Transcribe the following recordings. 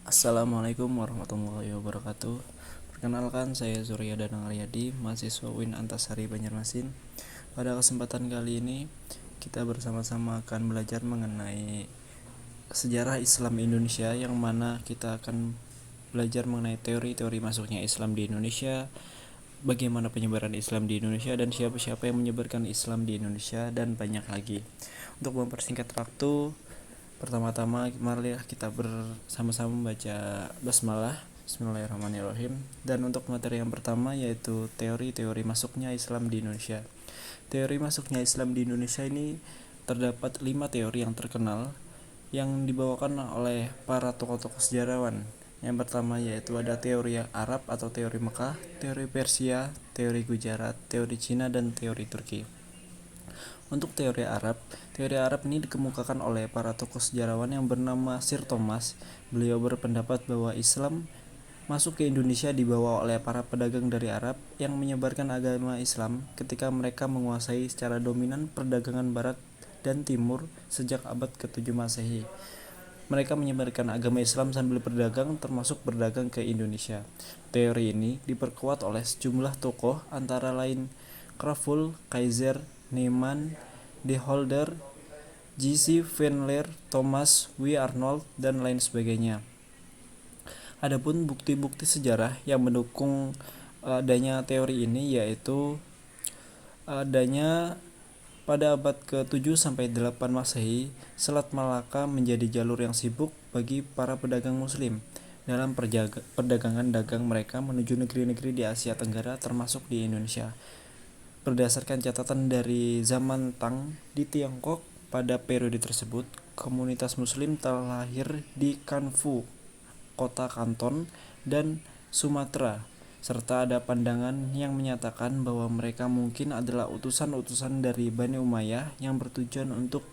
Assalamualaikum warahmatullahi wabarakatuh. Perkenalkan, saya Surya Danang Aryadi, mahasiswa UIN Antasari Banjarmasin. Pada kesempatan kali ini kita bersama-sama akan belajar mengenai sejarah Islam Indonesia, yang mana kita akan belajar mengenai teori-teori masuknya Islam di Indonesia, bagaimana penyebaran Islam di Indonesia, dan siapa-siapa yang menyebarkan Islam di Indonesia, dan banyak lagi. Untuk mempersingkat waktu, pertama-tama marilah kita bersama-sama membaca basmalah. Bismillahirrahmanirrahim. Dan untuk materi yang pertama yaitu teori-teori masuknya Islam di Indonesia. Teori masuknya Islam di Indonesia ini terdapat 5 teori yang terkenal yang dibawakan oleh para tokoh-tokoh sejarawan. Yang pertama yaitu ada teori Arab atau teori Mekah, teori Persia, teori Gujarat, teori Cina, dan teori Turki. Untuk teori Arab ini dikemukakan oleh para tokoh sejarawan yang bernama Sir Thomas. Beliau berpendapat bahwa Islam masuk ke Indonesia dibawa oleh para pedagang dari Arab yang menyebarkan agama Islam ketika mereka menguasai secara dominan perdagangan Barat dan Timur sejak abad ke-7 Masehi. Mereka menyebarkan agama Islam sambil berdagang, termasuk berdagang ke Indonesia. Teori ini diperkuat oleh sejumlah tokoh antara lain Krapf, Kaiser, Neyman, De Holder, J.C. Van Leer, Thomas W. Arnold, dan lain sebagainya. Adapun bukti-bukti sejarah yang mendukung adanya teori ini yaitu adanya pada abad ke-7 sampai 8 Masehi, Selat Malaka menjadi jalur yang sibuk bagi para pedagang muslim dalam perdagangan dagang mereka menuju negeri-negeri di Asia Tenggara termasuk di Indonesia. Berdasarkan catatan dari zaman Tang di Tiongkok, pada periode tersebut, komunitas muslim telah lahir di Kanfu, kota Kanton, dan Sumatera, serta ada pandangan yang menyatakan bahwa mereka mungkin adalah utusan-utusan dari Bani Umayyah yang bertujuan untuk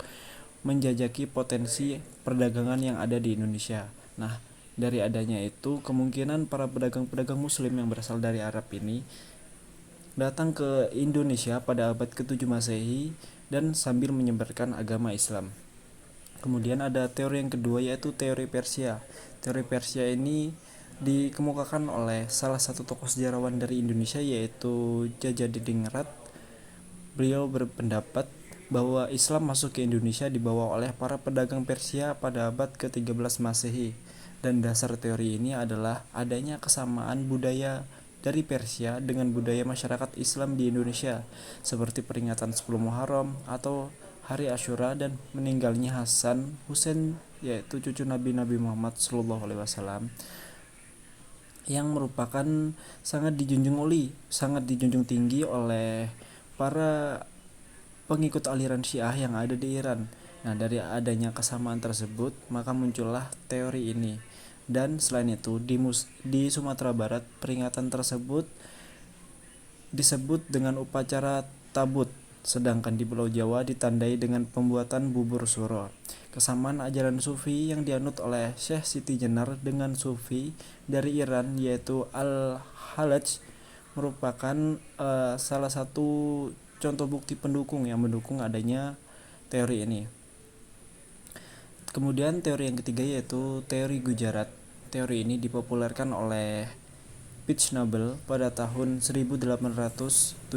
menjajaki potensi perdagangan yang ada di Indonesia. Nah, dari adanya itu, kemungkinan para pedagang-pedagang muslim yang berasal dari Arab ini datang ke Indonesia pada abad ke-7 Masehi dan sambil menyebarkan agama Islam. Kemudian ada teori yang kedua yaitu teori Persia. Teori Persia ini dikemukakan oleh salah satu tokoh sejarawan dari Indonesia yaitu Djajadiningrat. Beliau berpendapat bahwa Islam masuk ke Indonesia dibawa oleh para pedagang Persia pada abad ke-13 Masehi. Dan dasar teori ini adalah adanya kesamaan budaya dari Persia dengan budaya masyarakat Islam di Indonesia, seperti peringatan 10 Muharram atau Hari Asyura, dan meninggalnya Hasan Hussein yaitu cucu Nabi Muhammad SAW, yang merupakan sangat dijunjung tinggi oleh para pengikut aliran Syiah yang ada di Iran. Nah, dari adanya kesamaan tersebut, maka muncullah teori ini. Dan selain itu, di Sumatera Barat, peringatan tersebut disebut dengan upacara tabut, sedangkan di Pulau Jawa ditandai dengan pembuatan bubur suro. Kesamaan ajaran Sufi yang dianut oleh Syekh Siti Jenar dengan Sufi dari Iran yaitu Al-Halaj merupakan salah satu contoh bukti pendukung yang mendukung adanya teori ini. Kemudian teori yang ketiga yaitu teori Gujarat. Teori ini dipopulerkan oleh Pitchnabel pada tahun 1872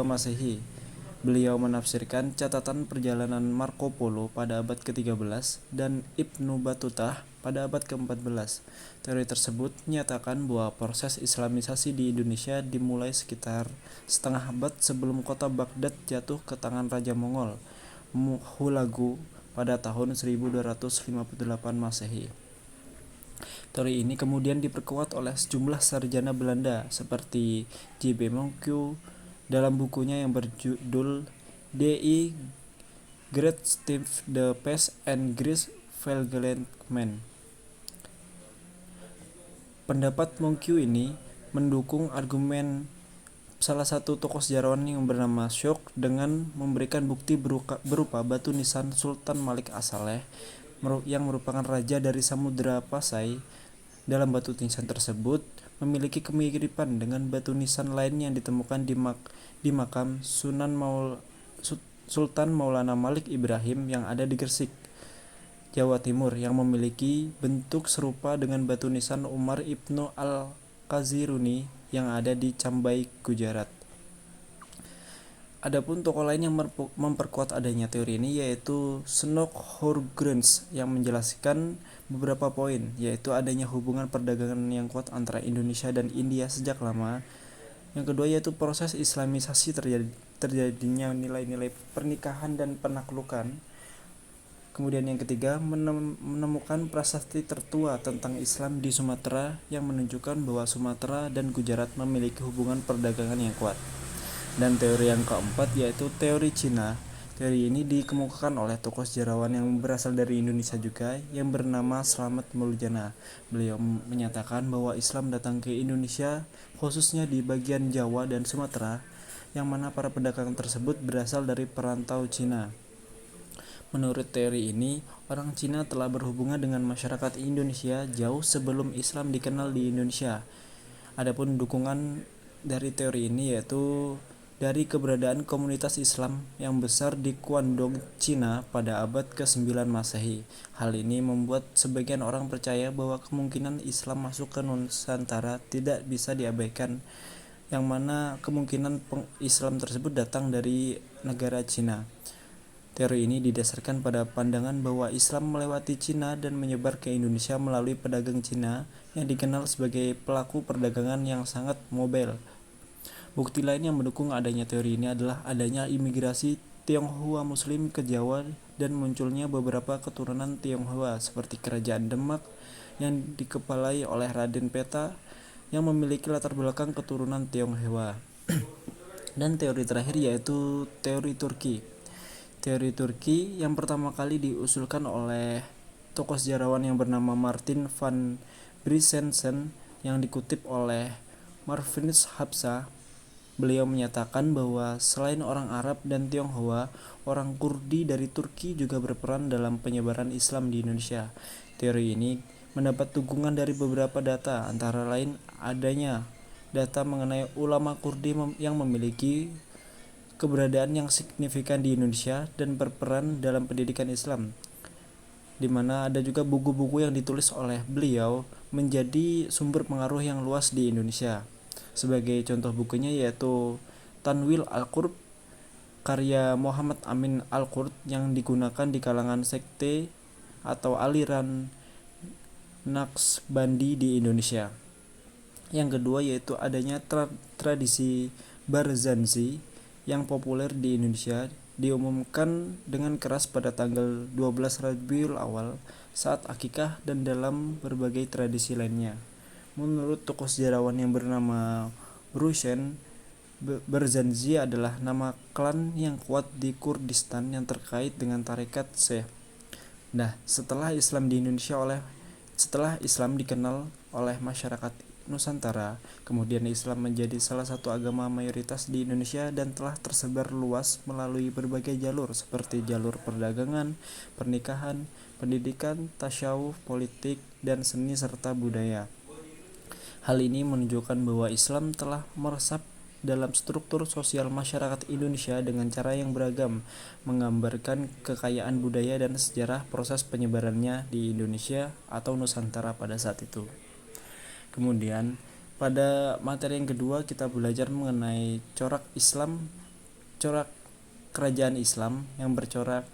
Masehi. Beliau menafsirkan catatan perjalanan Marco Polo pada abad ke-13 dan Ibnu Battuta pada abad ke-14. Teori tersebut menyatakan bahwa proses Islamisasi di Indonesia dimulai sekitar setengah abad sebelum kota Baghdad jatuh ke tangan Raja Mongol, Hulagu, pada tahun 1258 Masehi. Teori ini kemudian diperkuat oleh sejumlah sarjana Belanda seperti J.B. Monckew dalam bukunya yang berjudul Die Geschiedenis the Pest and Greece Vergelent Man. Pendapat Monckew ini mendukung argumen salah satu tokoh sejarawan yang bernama Syok dengan memberikan bukti berupa batu nisan Sultan Malik As-Saleh yang merupakan raja dari Samudra Pasai. Dalam batu nisan tersebut memiliki kemiripan dengan batu nisan lain yang ditemukan di makam Sultan Maulana Malik Ibrahim yang ada di Gresik. Jawa Timur yang memiliki bentuk serupa dengan batu nisan Umar Ibnu Al-Qaziruni yang ada di Cambai, Gujarat. Adapun tokoh lain yang memperkuat adanya teori ini yaitu Snook Horgrens yang menjelaskan beberapa poin, yaitu adanya hubungan perdagangan yang kuat antara Indonesia dan India sejak lama. Yang kedua yaitu proses islamisasi terjadinya nilai-nilai pernikahan dan penaklukan. Kemudian yang ketiga, menemukan prasasti tertua tentang Islam di Sumatera yang menunjukkan bahwa Sumatera dan Gujarat memiliki hubungan perdagangan yang kuat. Dan teori yang keempat yaitu teori Cina. Teori ini dikemukakan oleh tokoh sejarawan yang berasal dari Indonesia juga yang bernama Slamet Muljana. Beliau menyatakan bahwa Islam datang ke Indonesia khususnya di bagian Jawa dan Sumatera, yang mana para pedagang tersebut berasal dari perantau Cina. Menurut teori ini, orang Cina telah berhubungan dengan masyarakat Indonesia jauh sebelum Islam dikenal di Indonesia. Adapun dukungan dari teori ini yaitu dari keberadaan komunitas Islam yang besar di Guangdong, Cina pada abad ke-9 Masehi. Hal ini membuat sebagian orang percaya bahwa kemungkinan Islam masuk ke Nusantara tidak bisa diabaikan, yang mana kemungkinan Islam tersebut datang dari negara Cina. Teori ini didasarkan pada pandangan bahwa Islam melewati Cina dan menyebar ke Indonesia melalui pedagang Cina yang dikenal sebagai pelaku perdagangan yang sangat mobile. Bukti lain yang mendukung adanya teori ini adalah adanya imigrasi Tionghoa Muslim ke Jawa dan munculnya beberapa keturunan Tionghoa seperti Kerajaan Demak yang dikepalai oleh Raden Peta yang memiliki latar belakang keturunan Tionghoa. Dan teori terakhir yaitu teori Turki. Teori Turki yang pertama kali diusulkan oleh tokoh sejarawan yang bernama Martin van Briesensen yang dikutip oleh Marvinus Hapsa. Beliau menyatakan bahwa selain orang Arab dan Tionghoa, orang Kurdi dari Turki juga berperan dalam penyebaran Islam di Indonesia. Teori ini mendapat dukungan dari beberapa data, antara lain adanya data mengenai ulama Kurdi yang memiliki keberadaan yang signifikan di Indonesia dan berperan dalam pendidikan Islam, di mana ada juga buku-buku yang ditulis oleh beliau menjadi sumber pengaruh yang luas di Indonesia. Sebagai contoh bukunya yaitu Tanwil Al-Qurb karya Muhammad Amin Al-Qurd yang digunakan di kalangan sekte atau aliran Naqsbandi di Indonesia. Yang kedua yaitu adanya tradisi Barzanji yang populer di Indonesia diumumkan dengan keras pada tanggal 12 Rabiul Awal saat akikah dan dalam berbagai tradisi lainnya. Menurut tokoh sejarawan yang bernama Rushen, Barzanji adalah nama klan yang kuat di Kurdistan yang terkait dengan tarekat Syekh. Nah, setelah Islam dikenal oleh masyarakat Nusantara, kemudian Islam menjadi salah satu agama mayoritas di Indonesia dan telah tersebar luas melalui berbagai jalur seperti jalur perdagangan, pernikahan, pendidikan, tasyawuf, politik, dan seni serta budaya. Hal ini menunjukkan bahwa Islam telah meresap dalam struktur sosial masyarakat Indonesia dengan cara yang beragam, menggambarkan kekayaan budaya dan sejarah proses penyebarannya di Indonesia atau Nusantara pada saat itu. Kemudian, pada materi yang kedua kita belajar mengenai corak kerajaan Islam yang bercorak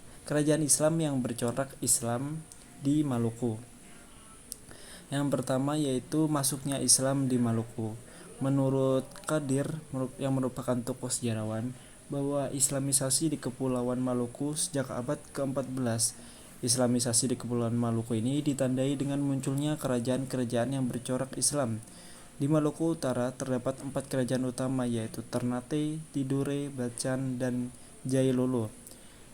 Islam di Maluku. Yang pertama yaitu masuknya Islam di Maluku. Menurut Qadir yang merupakan tokoh sejarawan, bahwa Islamisasi di Kepulauan Maluku sejak abad ke-14. Islamisasi di Kepulauan Maluku ini ditandai dengan munculnya kerajaan-kerajaan yang bercorak Islam. Di Maluku Utara terdapat 4 kerajaan utama yaitu Ternate, Tidore, Bacan, dan Jailolo.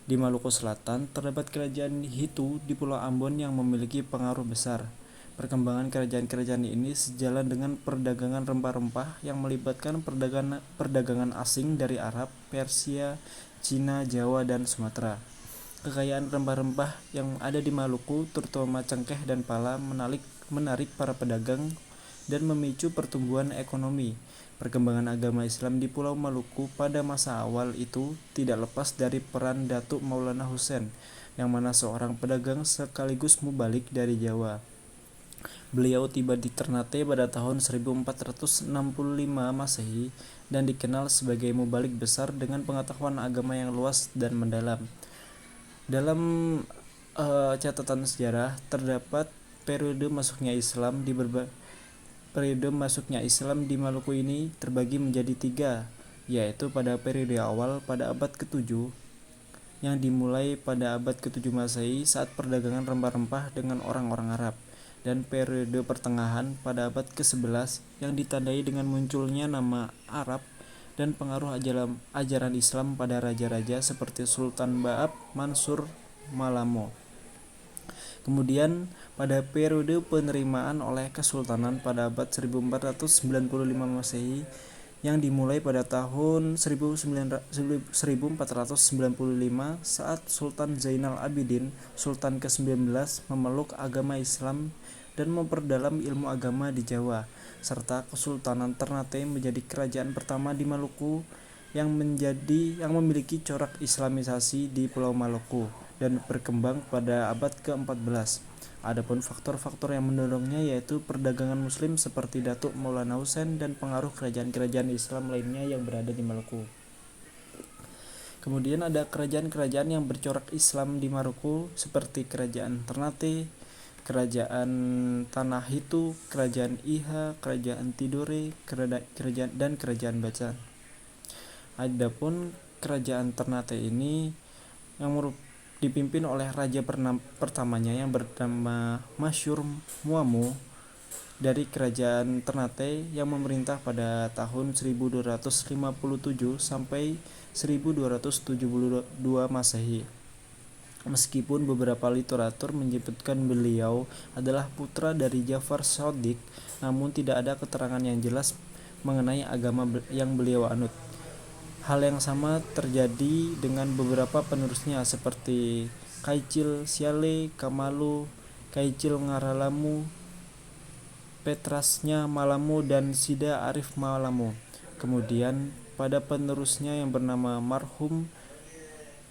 Di Maluku Selatan terdapat kerajaan Hitu di Pulau Ambon yang memiliki pengaruh besar. Perkembangan kerajaan-kerajaan ini sejalan dengan perdagangan rempah-rempah yang melibatkan perdagangan asing dari Arab, Persia, Cina, Jawa, dan Sumatera. Kekayaan rempah-rempah yang ada di Maluku, terutama cengkeh dan pala, menarik para pedagang dan memicu pertumbuhan ekonomi. Perkembangan agama Islam di Pulau Maluku pada masa awal itu tidak lepas dari peran Datuk Maulana Hussein. yang mana seorang pedagang sekaligus mubalik dari Jawa. Beliau tiba di Ternate pada tahun 1465 Masehi dan dikenal sebagai mubalik besar dengan pengetahuan agama yang luas dan mendalam. Dalam catatan sejarah terdapat periode masuknya Islam di Maluku ini terbagi menjadi 3, yaitu pada periode awal pada abad ke-7 yang dimulai pada abad ke-7 Masehi saat perdagangan rempah-rempah dengan orang-orang Arab, dan periode pertengahan pada abad ke-11 yang ditandai dengan munculnya nama Arab dan pengaruh ajaran Islam pada raja-raja seperti Sultan Ba'ab Mansur Malamo. Kemudian pada periode penerimaan oleh Kesultanan pada abad 1495 Masehi yang dimulai pada tahun 1495 saat Sultan Zainal Abidin, Sultan ke-19, memeluk agama Islam dan memperdalam ilmu agama di Jawa, serta Kesultanan Ternate menjadi kerajaan pertama di Maluku yang memiliki corak Islamisasi di Pulau Maluku dan berkembang pada abad ke-14. Adapun faktor-faktor yang mendorongnya yaitu perdagangan muslim seperti Datuk Maulana Hussein dan pengaruh kerajaan-kerajaan Islam lainnya yang berada di Maluku. Kemudian ada kerajaan-kerajaan yang bercorak Islam di Maluku seperti Kerajaan Ternate, Kerajaan Tanah Hitu, Kerajaan Iha, Kerajaan Tidore, dan Kerajaan Bacan. Adapun Kerajaan Ternate ini yang dipimpin oleh raja pertamanya yang bernama Masyur Muamu dari Kerajaan Ternate yang memerintah pada tahun 1257 sampai 1272 Masehi. Meskipun beberapa literatur menyebutkan beliau adalah putra dari Jafar Shadiq, namun tidak ada keterangan yang jelas mengenai agama yang beliau anut. Hal yang sama terjadi dengan beberapa penerusnya seperti Kaicil Siale Kamalu, Kaicil Ngaralamu, Petrasnya Malamu, dan Sida Arif Malamu. Kemudian pada penerusnya yang bernama Marhum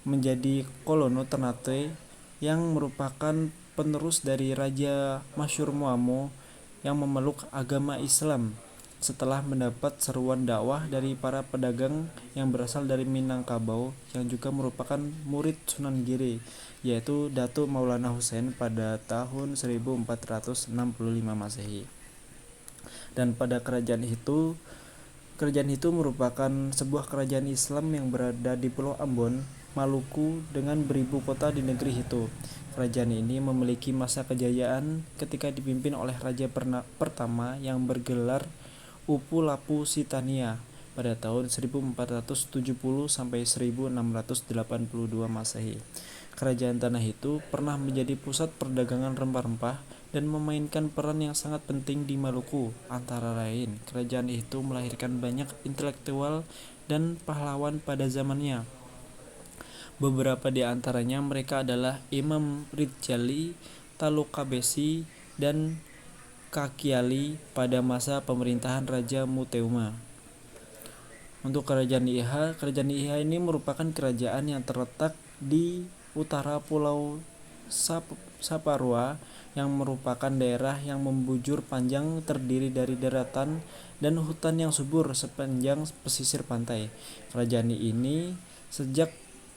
menjadi Kolono Ternate yang merupakan penerus dari Raja Masyur Muamo yang memeluk agama Islam setelah mendapat seruan dakwah dari para pedagang yang berasal dari Minangkabau yang juga merupakan murid Sunan Giri, yaitu Datuk Maulana Hussein pada tahun 1465 Masehi. Dan pada kerajaan itu merupakan sebuah kerajaan Islam yang berada di Pulau Ambon, Maluku dengan beribu kota di negeri itu. Kerajaan ini memiliki masa kejayaan ketika dipimpin oleh raja pertama yang bergelar Upu Lapu Sitania pada tahun 1470 sampai 1682 Masehi. Kerajaan tanah itu pernah menjadi pusat perdagangan rempah-rempah dan memainkan peran yang sangat penting di Maluku. Antara lain, kerajaan itu melahirkan banyak intelektual dan pahlawan pada zamannya. Beberapa di antaranya mereka adalah Imam Ridjali, Talukabesi, dan Kakiali pada masa pemerintahan Raja Muteuma. Untuk kerajaan Iha ini merupakan kerajaan yang terletak di utara Pulau Saparua yang merupakan daerah yang membujur panjang terdiri dari daratan dan hutan yang subur sepanjang pesisir pantai. Kerajaan ini sejak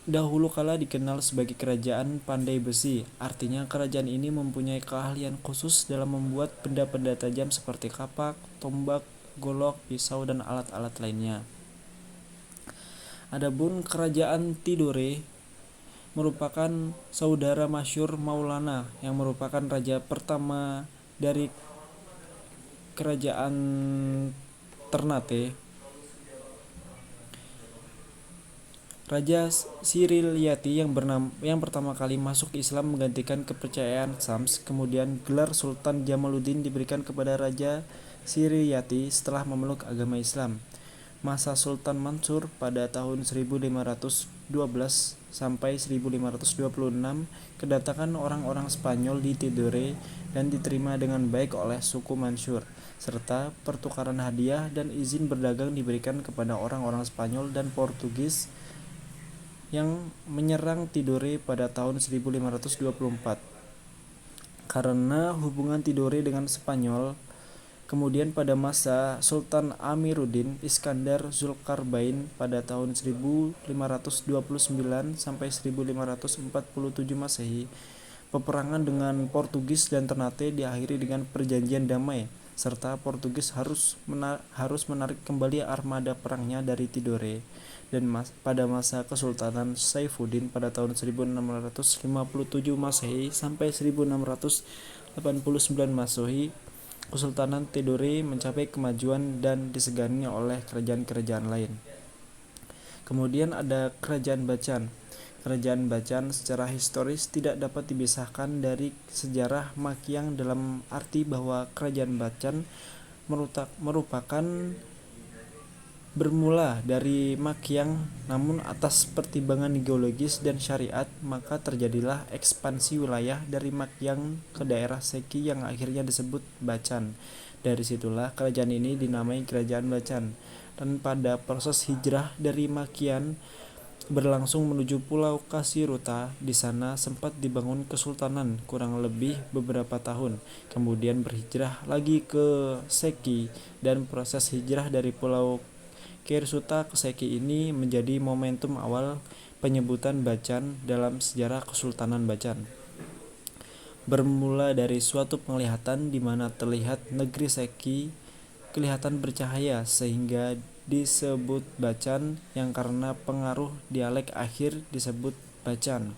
dahulu kala dikenal sebagai kerajaan pandai besi, artinya kerajaan ini mempunyai keahlian khusus dalam membuat benda-benda tajam seperti kapak, tombak, golok, pisau, dan alat-alat lainnya. Adapun kerajaan Tidore merupakan saudara Masyur Maulana yang merupakan raja pertama dari kerajaan Ternate. Raja Sirilyati yang pertama kali masuk Islam menggantikan kepercayaan Syams. Kemudian gelar Sultan Jamaluddin diberikan kepada Raja Sirilyati setelah memeluk agama Islam. Masa Sultan Mansur pada tahun 1512 sampai 1526 kedatangan orang-orang Spanyol di Tidore dan diterima dengan baik oleh suku Mansur, serta pertukaran hadiah dan izin berdagang diberikan kepada orang-orang Spanyol dan Portugis yang menyerang Tidore pada tahun 1524. Karena hubungan Tidore dengan Spanyol, kemudian pada masa Sultan Amiruddin Iskandar Zulkarnain pada tahun 1529 sampai 1547 Masehi, peperangan dengan Portugis dan Ternate diakhiri dengan perjanjian damai, serta Portugis harus menarik kembali armada perangnya dari Tidore. Dan pada masa Kesultanan Saifuddin pada tahun 1657 Masehi sampai 1689 Masehi, Kesultanan Tidore mencapai kemajuan dan disegani oleh kerajaan-kerajaan lain. Kemudian ada Kerajaan Bacan. Kerajaan Bacan secara historis tidak dapat dipisahkan dari sejarah Makiang dalam arti bahwa Kerajaan Bacan merupakan bermula dari Makiang, namun atas pertimbangan geologis dan syariat maka terjadilah ekspansi wilayah dari Makiang ke daerah Seki yang akhirnya disebut Bacan. Dari situlah kerajaan ini dinamai Kerajaan Bacan. Dan pada proses hijrah dari Makian berlangsung menuju Pulau Kasiruta, di sana sempat dibangun kesultanan kurang lebih beberapa tahun. Kemudian berhijrah lagi ke Seki, dan proses hijrah dari Pulau Kasiruta ke Seki ini menjadi momentum awal penyebutan Bacan dalam sejarah Kesultanan Bacan. Bermula dari suatu penglihatan di mana terlihat negeri Seki kelihatan bercahaya sehingga disebut Bacan, yang karena pengaruh dialek akhir disebut Bacan.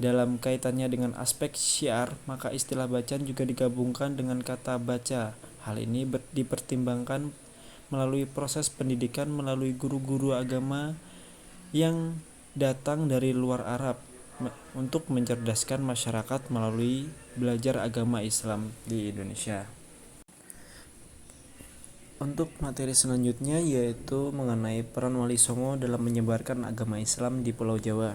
Dalam kaitannya dengan aspek syiar, maka istilah Bacan juga digabungkan dengan kata baca. Hal ini dipertimbangkan melalui proses pendidikan melalui guru-guru agama yang datang dari luar Arab untuk mencerdaskan masyarakat melalui belajar agama Islam di Indonesia. Untuk materi selanjutnya yaitu mengenai peran Wali Songo dalam menyebarkan agama Islam di Pulau Jawa.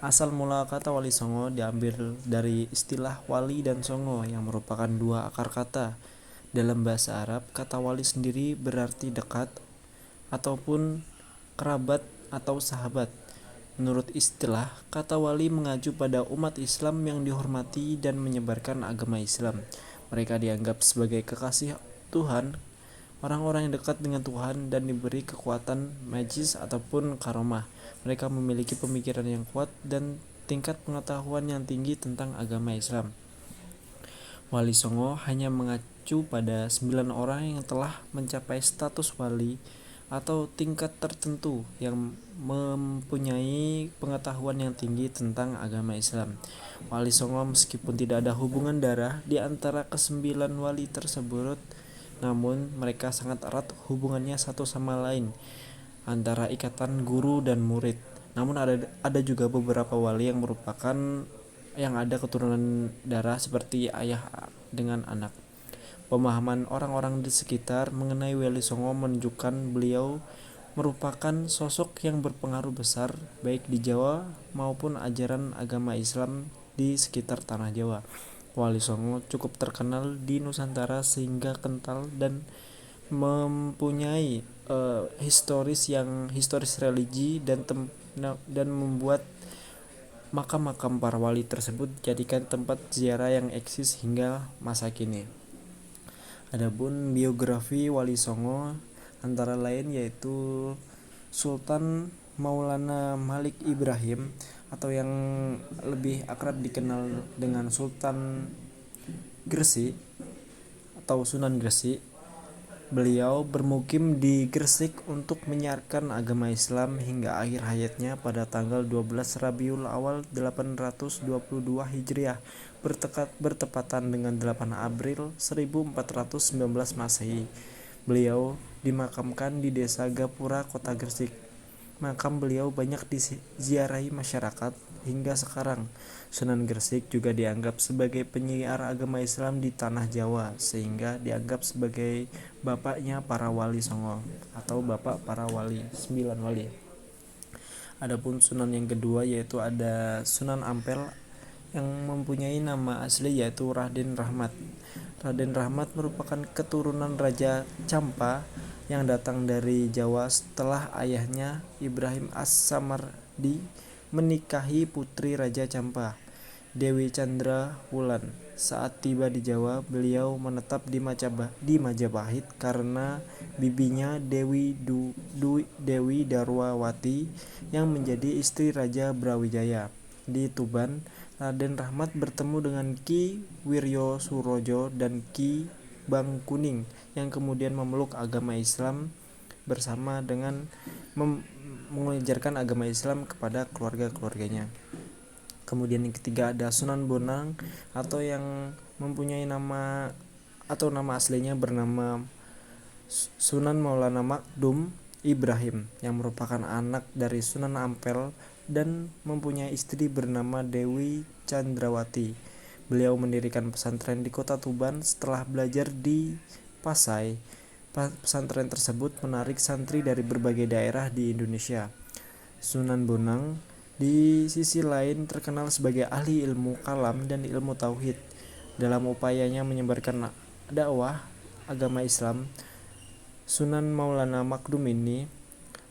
Asal mula kata Wali Songo diambil dari istilah wali dan songo yang merupakan dua akar kata. Dalam bahasa Arab, kata wali sendiri berarti dekat ataupun kerabat atau sahabat. Menurut istilah, kata wali mengacu pada umat Islam yang dihormati dan menyebarkan agama Islam. Mereka dianggap sebagai kekasih Tuhan, orang-orang yang dekat dengan Tuhan dan diberi kekuatan magis ataupun karomah. Mereka memiliki pemikiran yang kuat dan tingkat pengetahuan yang tinggi tentang agama Islam. Wali Songo hanya mengacu pada 9 orang yang telah mencapai status wali atau tingkat tertentu yang mempunyai pengetahuan yang tinggi tentang agama Islam. Wali Songo meskipun tidak ada hubungan darah di antara kesembilan wali tersebut, namun mereka sangat erat hubungannya satu sama lain antara ikatan guru dan murid. Namun ada juga beberapa wali yang merupakan yang ada keturunan darah seperti ayah dengan anak. Pemahaman orang-orang di sekitar mengenai Wali Songo menunjukkan beliau merupakan sosok yang berpengaruh besar baik di Jawa maupun ajaran agama Islam di sekitar tanah Jawa. Wali Songo cukup terkenal di Nusantara sehingga kental dan mempunyai historis religi dan membuat makam-makam para wali tersebut jadikan tempat ziarah yang eksis hingga masa kini. Adapun biografi Wali Songo antara lain yaitu Sultan Maulana Malik Ibrahim atau yang lebih akrab dikenal dengan Sultan Gresik atau Sunan Gresik. Beliau bermukim di Gresik untuk menyiarkan agama Islam hingga akhir hayatnya pada tanggal 12 Rabiul Awal 822 Hijriah bertepatan dengan 8 April 1419 Masehi. Beliau dimakamkan di Desa Gapura, Kota Gresik. Makam beliau banyak diziarahi masyarakat hingga sekarang. Sunan Gresik juga dianggap sebagai penyiar agama Islam di tanah Jawa, sehingga dianggap sebagai bapaknya para wali Songo atau bapak para wali, 9 wali. Adapun Sunan yang kedua yaitu ada Sunan Ampel yang mempunyai nama asli yaitu Raden Rahmat. Raden Rahmat merupakan keturunan Raja Campa yang datang dari Jawa setelah ayahnya Ibrahim As-Samar menikahi putri Raja Campa, Dewi Chandra Wulan. Saat tiba di Jawa, beliau menetap di Majapahit karena bibinya Dewi Darwawati yang menjadi istri Raja Brawijaya. Di Tuban, Raden Rahmat bertemu dengan Ki Wiryo Surojo dan Ki Bangkuning yang kemudian memeluk agama Islam bersama dengan mengajarkan agama Islam kepada keluarga-keluarganya. Kemudian yang ketiga ada Sunan Bonang atau yang mempunyai nama aslinya bernama Sunan Maulana Makdum Ibrahim yang merupakan anak dari Sunan Ampel dan mempunyai istri bernama Dewi Chandrawati. Beliau mendirikan pesantren di kota Tuban setelah belajar di Pasai. Pesantren tersebut menarik santri dari berbagai daerah di Indonesia. Sunan Bonang di sisi lain terkenal sebagai ahli ilmu kalam dan ilmu tauhid. Dalam upayanya menyebarkan dakwah agama Islam, Sunan Maulana Makdum ini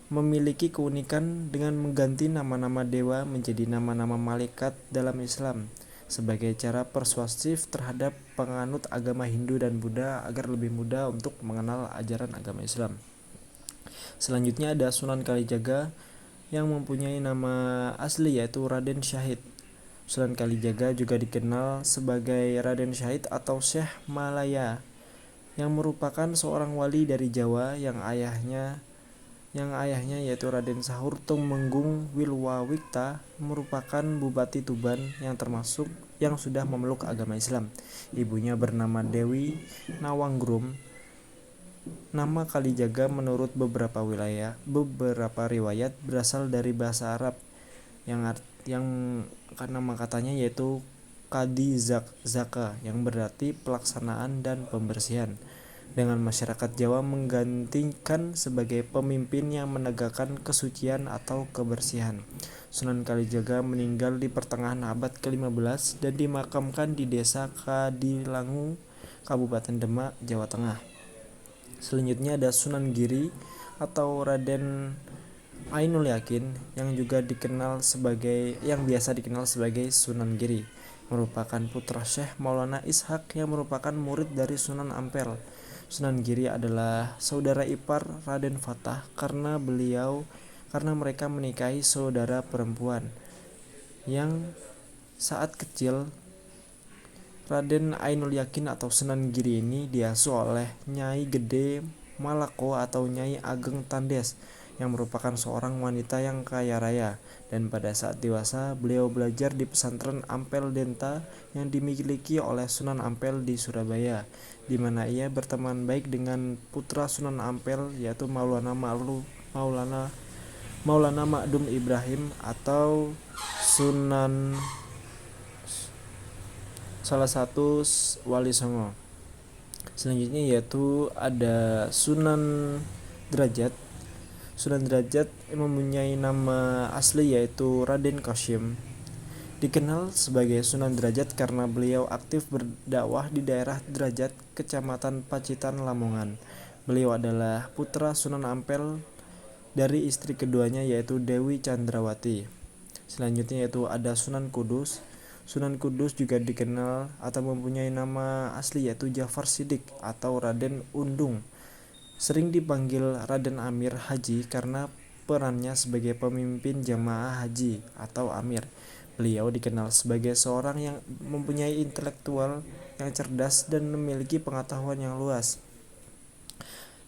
memiliki keunikan dengan mengganti nama-nama dewa menjadi nama-nama malaikat dalam Islam sebagai cara persuasif terhadap penganut agama Hindu dan Buddha agar lebih mudah untuk mengenal ajaran agama Islam. Selanjutnya ada Sunan Kalijaga yang mempunyai nama asli yaitu Raden Syahid. Sunan Kalijaga juga dikenal sebagai Raden Syahid atau Syekh Malaya yang merupakan seorang wali dari Jawa yang ayahnya yaitu Raden Sahur Tumenggung Wilwawikta merupakan Bupati Tuban yang sudah memeluk agama Islam. Ibunya bernama Dewi Nawangrum. Nama Kalijaga menurut beberapa riwayat berasal dari bahasa Arab yang nama katanya yaitu Qadi Zaka yang berarti pelaksanaan dan pembersihan. Dengan masyarakat Jawa menggantikan sebagai pemimpin yang menegakkan kesucian atau kebersihan. Sunan Kalijaga meninggal di pertengahan abad ke-15 dan dimakamkan di Desa Kadilangu, Kabupaten Demak, Jawa Tengah. Selanjutnya ada Sunan Giri atau Raden Ainul Yakin yang biasa dikenal sebagai Sunan Giri, merupakan putra Syekh Maulana Ishak yang merupakan murid dari Sunan Ampel. Sunan Giri adalah saudara ipar Raden Fatah karena mereka menikahi saudara perempuan yang saat kecil Raden Ainul Yakin atau Sunan Giri ini diasuh oleh Nyai Gede Malako atau Nyai Ageng Tandes yang merupakan seorang wanita yang kaya raya, dan pada saat dewasa beliau belajar di pesantren Ampel Denta yang dimiliki oleh Sunan Ampel di Surabaya, di mana ia berteman baik dengan putra Sunan Ampel yaitu Maulana Makdum Ibrahim atau salah satu wali Songo. Selanjutnya yaitu ada Sunan Derajat. Sunan Derajat mempunyai nama asli yaitu Raden Qasim. Dikenal sebagai Sunan Derajat karena beliau aktif berdakwah di daerah Derajat, Kecamatan Pacitan, Lamongan. Beliau adalah putra Sunan Ampel dari istri keduanya yaitu Dewi Chandrawati. Selanjutnya yaitu ada Sunan Kudus. Sunan Kudus juga dikenal atau mempunyai nama asli yaitu Jafar Siddiq atau Raden Undung. Sering dipanggil Raden Amir Haji karena perannya sebagai pemimpin jamaah haji atau amir. Beliau dikenal sebagai seorang yang mempunyai intelektual yang cerdas dan memiliki pengetahuan yang luas.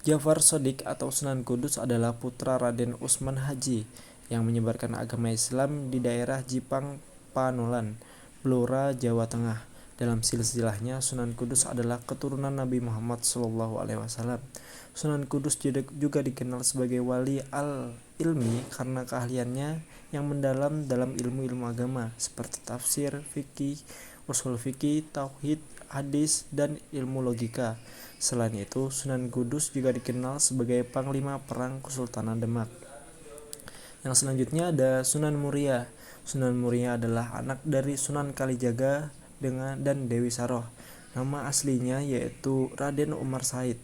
Jafar Shodiq atau Sunan Kudus adalah putra Raden Usman Haji yang menyebarkan agama Islam di daerah Jipang Panolan, Blora, Jawa Tengah. Dalam silsilahnya, Sunan Kudus adalah keturunan Nabi Muhammad SAW. Sunan Kudus juga dikenal sebagai wali al-ilmi karena keahliannya yang mendalam dalam ilmu-ilmu agama seperti tafsir, fikih, usul fikih, tauhid, hadis, dan ilmu logika. Selain itu, Sunan Kudus juga dikenal sebagai Panglima Perang Kesultanan Demak. Yang selanjutnya ada Sunan Muria. Sunan Muria adalah anak dari Sunan Kalijaga dan Dewi Saroh. Nama aslinya yaitu Raden Umar Said,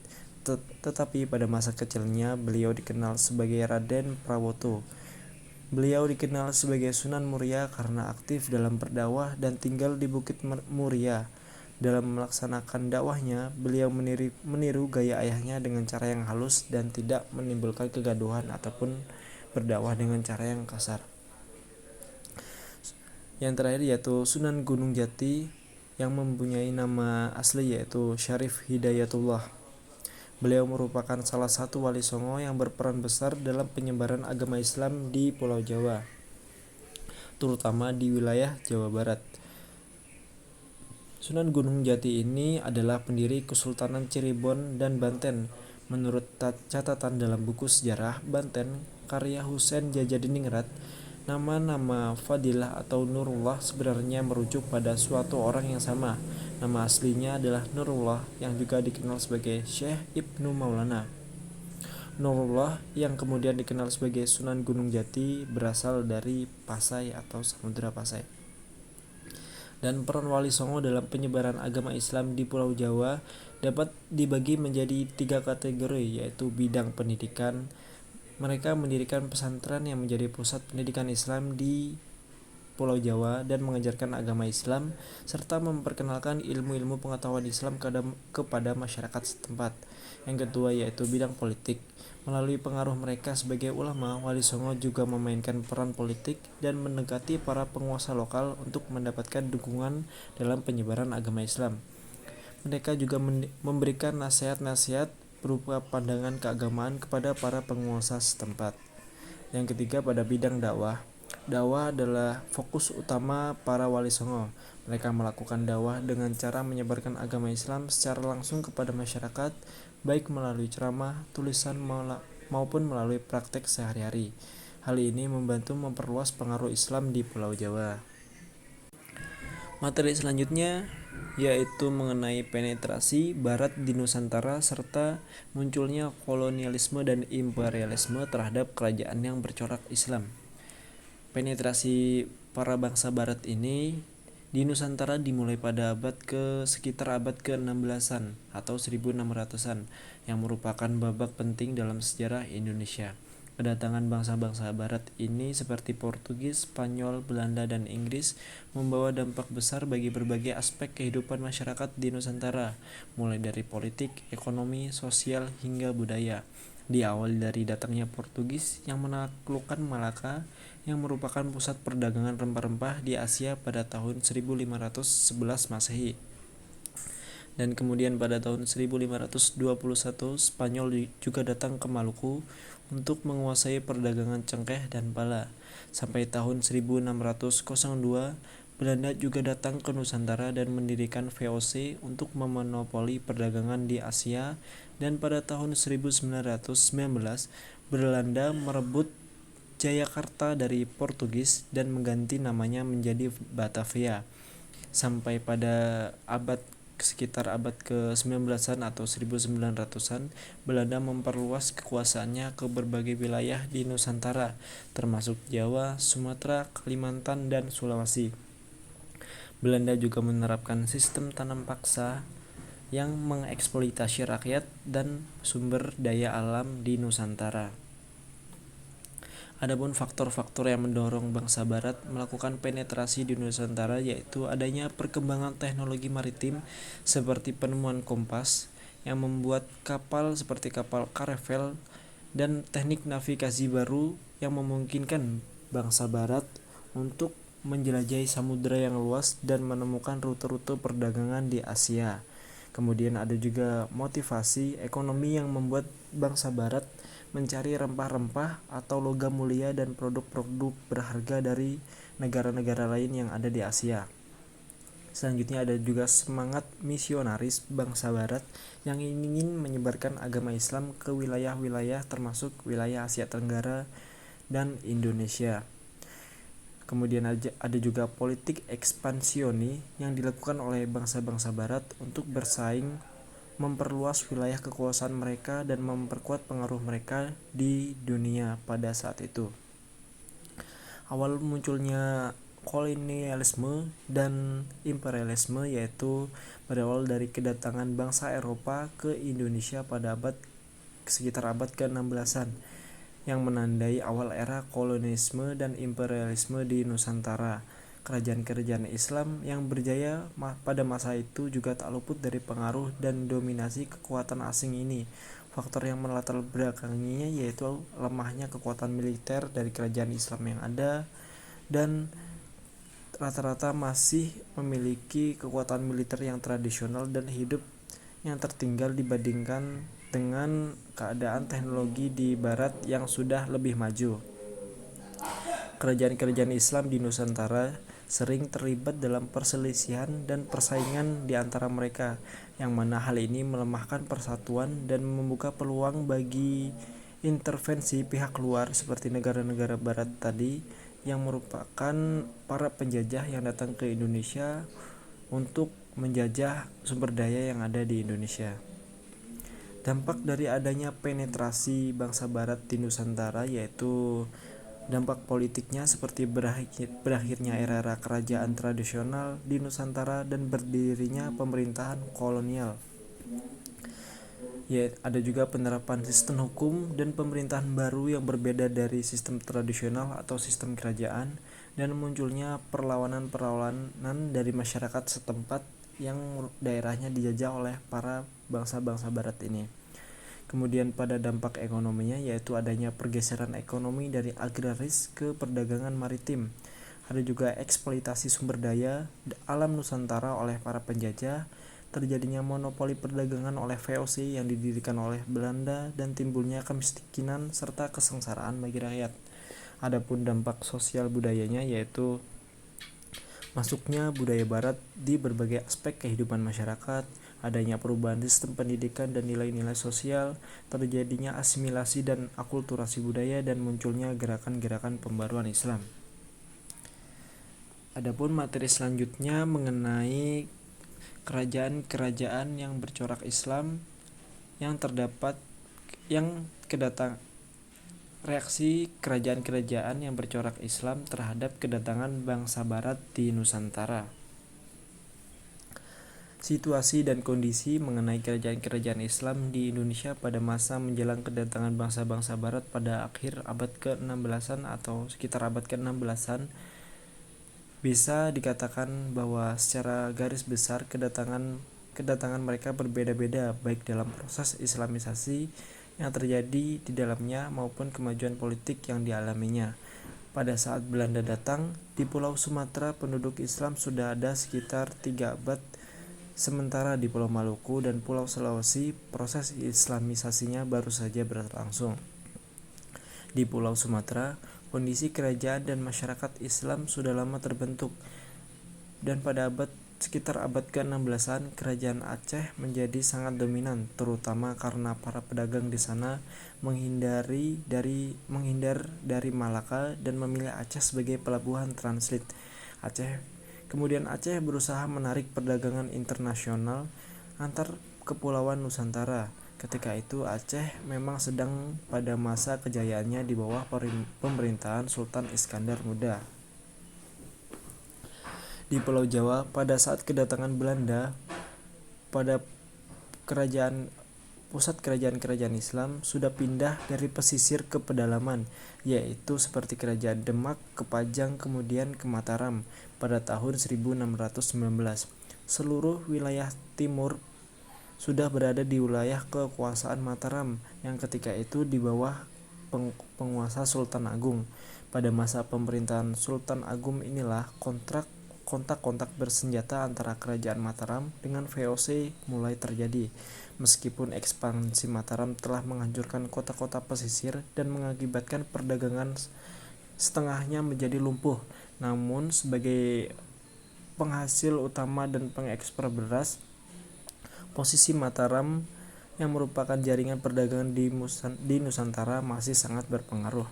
tetapi pada masa kecilnya beliau dikenal sebagai Raden Prawoto. Beliau dikenal sebagai Sunan Muria karena aktif dalam berdakwah dan tinggal di Bukit Muria. Dalam melaksanakan dakwahnya, beliau meniru gaya ayahnya dengan cara yang halus dan tidak menimbulkan kegaduhan ataupun berdakwah dengan cara yang kasar. Yang terakhir yaitu Sunan Gunung Jati yang mempunyai nama asli yaitu Syarif Hidayatullah. Beliau merupakan salah satu wali songo yang berperan besar dalam penyebaran agama Islam di Pulau Jawa, terutama di wilayah Jawa Barat. Sunan Gunung Jati ini adalah pendiri Kesultanan Cirebon dan Banten. Menurut catatan dalam buku sejarah Banten karya Husein Jajadiningrat, nama-nama Fadilah atau Nurullah sebenarnya merujuk pada suatu orang yang sama. Nama aslinya adalah Nurullah yang juga dikenal sebagai Syekh Ibnu Maulana. Nurullah yang kemudian dikenal sebagai Sunan Gunung Jati berasal dari Pasai atau Samudra Pasai. Dan peran Wali Songo dalam penyebaran agama Islam di Pulau Jawa dapat dibagi menjadi 3 kategori, yaitu bidang pendidikan. Mereka mendirikan pesantren yang menjadi pusat pendidikan Islam di Pulau Jawa dan mengajarkan agama Islam serta memperkenalkan ilmu-ilmu pengetahuan Islam kepada masyarakat setempat. Yang kedua yaitu bidang politik. Melalui pengaruh mereka sebagai ulama, Wali Songo juga memainkan peran politik dan mendekati para penguasa lokal untuk mendapatkan dukungan dalam penyebaran agama Islam. Mereka juga memberikan nasihat-nasihat berupa pandangan keagamaan kepada para penguasa setempat. Yang ketiga pada bidang dakwah. Dakwah adalah fokus utama para Wali Songo. Mereka melakukan dakwah dengan cara menyebarkan agama Islam secara langsung kepada masyarakat, baik melalui ceramah, tulisan maupun melalui praktek sehari-hari. Hal ini membantu memperluas pengaruh Islam di Pulau Jawa. Materi selanjutnya yaitu mengenai penetrasi Barat di Nusantara serta munculnya kolonialisme dan imperialisme terhadap kerajaan yang bercorak Islam. Penetrasi para bangsa Barat ini di Nusantara dimulai pada sekitar abad ke-16-an atau 1600-an yang merupakan babak penting dalam sejarah Indonesia. Kedatangan bangsa-bangsa Barat ini seperti Portugis, Spanyol, Belanda, dan Inggris membawa dampak besar bagi berbagai aspek kehidupan masyarakat di Nusantara, mulai dari politik, ekonomi, sosial, hingga budaya. Diawali dari datangnya Portugis yang menaklukkan Malaka yang merupakan pusat perdagangan rempah-rempah di Asia pada tahun 1511 Masehi. Dan kemudian pada tahun 1521 Spanyol juga datang ke Maluku untuk menguasai perdagangan cengkeh dan pala. Sampai tahun 1602 Belanda juga datang ke Nusantara dan mendirikan VOC untuk memonopoli perdagangan di Asia, dan pada tahun 1919 Belanda merebut Jayakarta dari Portugis dan mengganti namanya menjadi Batavia. Sampai pada sekitar abad ke-19-an atau 1900-an, Belanda memperluas kekuasaannya ke berbagai wilayah di Nusantara, termasuk Jawa, Sumatera, Kalimantan, dan Sulawesi. Belanda juga menerapkan sistem tanam paksa yang mengeksploitasi rakyat dan sumber daya alam di Nusantara. Adapun faktor-faktor yang mendorong bangsa Barat melakukan penetrasi di Nusantara yaitu adanya perkembangan teknologi maritim seperti penemuan kompas yang membuat kapal seperti kapal Caravel dan teknik navigasi baru yang memungkinkan bangsa Barat untuk menjelajahi samudera yang luas dan menemukan rute-rute perdagangan di Asia. Kemudian ada juga motivasi ekonomi yang membuat bangsa Barat mencari rempah-rempah atau logam mulia dan produk-produk berharga dari negara-negara lain yang ada di Asia. Selanjutnya ada juga semangat misionaris bangsa Barat yang ingin menyebarkan agama Islam ke wilayah-wilayah termasuk wilayah Asia Tenggara dan Indonesia. Kemudian ada juga politik ekspansioni yang dilakukan oleh bangsa-bangsa Barat untuk bersaing, memperluas wilayah kekuasaan mereka dan memperkuat pengaruh mereka di dunia pada saat itu. Awal munculnya kolonialisme dan imperialisme yaitu berawal dari kedatangan bangsa Eropa ke Indonesia pada sekitar abad ke-16-an. yang menandai awal era kolonialisme dan imperialisme di Nusantara. Kerajaan-kerajaan Islam yang berjaya pada masa itu juga tak luput dari pengaruh dan dominasi kekuatan asing ini. Faktor yang melatar belakanginya yaitu lemahnya kekuatan militer dari kerajaan Islam yang ada, dan rata-rata masih memiliki kekuatan militer yang tradisional dan hidup yang tertinggal dibandingkan dengan keadaan teknologi di barat yang sudah lebih maju. Kerajaan-kerajaan Islam di Nusantara sering terlibat dalam perselisihan dan persaingan di antara mereka, yang mana hal ini melemahkan persatuan dan membuka peluang bagi intervensi pihak luar seperti negara-negara barat tadi, yang merupakan para penjajah yang datang ke Indonesia untuk menjajah sumber daya yang ada di Indonesia. Dampak dari adanya penetrasi bangsa barat di Nusantara yaitu dampak politiknya seperti berakhirnya era-era kerajaan tradisional di Nusantara dan berdirinya pemerintahan kolonial. Ya, ada juga penerapan sistem hukum dan pemerintahan baru yang berbeda dari sistem tradisional atau sistem kerajaan, dan munculnya perlawanan-perlawanan dari masyarakat setempat yang daerahnya dijajah oleh para bangsa-bangsa barat ini. Kemudian pada dampak ekonominya yaitu adanya pergeseran ekonomi dari agraris ke perdagangan maritim. Ada juga eksploitasi sumber daya alam Nusantara oleh para penjajah, terjadinya monopoli perdagangan oleh VOC yang didirikan oleh Belanda, dan timbulnya kemiskinan serta kesengsaraan bagi rakyat. Adapun dampak sosial budayanya yaitu masuknya budaya barat di berbagai aspek kehidupan masyarakat, adanya perubahan sistem pendidikan dan nilai-nilai sosial, terjadinya asimilasi dan akulturasi budaya, dan munculnya gerakan-gerakan pembaruan Islam. Adapun materi selanjutnya mengenai kerajaan-kerajaan yang bercorak Islam yang terdapat reaksi kerajaan-kerajaan yang bercorak Islam terhadap kedatangan bangsa barat di Nusantara. Situasi dan kondisi mengenai kerajaan-kerajaan Islam di Indonesia pada masa menjelang kedatangan bangsa-bangsa barat pada akhir abad ke-16-an atau sekitar abad ke-16-an, bisa dikatakan bahwa secara garis besar kedatangan mereka berbeda-beda, baik dalam proses islamisasi yang terjadi di dalamnya maupun kemajuan politik yang dialaminya. Pada saat Belanda datang, di Pulau Sumatera penduduk Islam sudah ada sekitar 3 abad, sementara di Pulau Maluku dan Pulau Sulawesi proses islamisasinya baru saja berlangsung. Di Pulau Sumatera, kondisi kerajaan dan masyarakat Islam sudah lama terbentuk, dan pada sekitar abad ke-16-an kerajaan Aceh menjadi sangat dominan, terutama karena para pedagang di sana menghindar dari Malaka dan memilih Aceh sebagai pelabuhan transit Aceh. Kemudian Aceh berusaha menarik perdagangan internasional antar kepulauan Nusantara. Ketika itu Aceh memang sedang pada masa kejayaannya di bawah pemerintahan Sultan Iskandar Muda. Di Pulau Jawa, pada saat kedatangan Belanda, pada pusat kerajaan-kerajaan Islam sudah pindah dari pesisir ke pedalaman, yaitu seperti kerajaan Demak ke Pajang kemudian ke Mataram pada tahun 1619. Seluruh wilayah timur sudah berada di wilayah kekuasaan Mataram yang ketika itu di bawah penguasa Sultan Agung. Pada masa pemerintahan Sultan Agung inilah kontak-kontak bersenjata antara kerajaan Mataram dengan VOC mulai terjadi. Meskipun ekspansi Mataram telah menghancurkan kota-kota pesisir dan mengakibatkan perdagangan setengahnya menjadi lumpuh, namun sebagai penghasil utama dan pengekspor beras, posisi Mataram yang merupakan jaringan perdagangan di Nusantara masih sangat berpengaruh.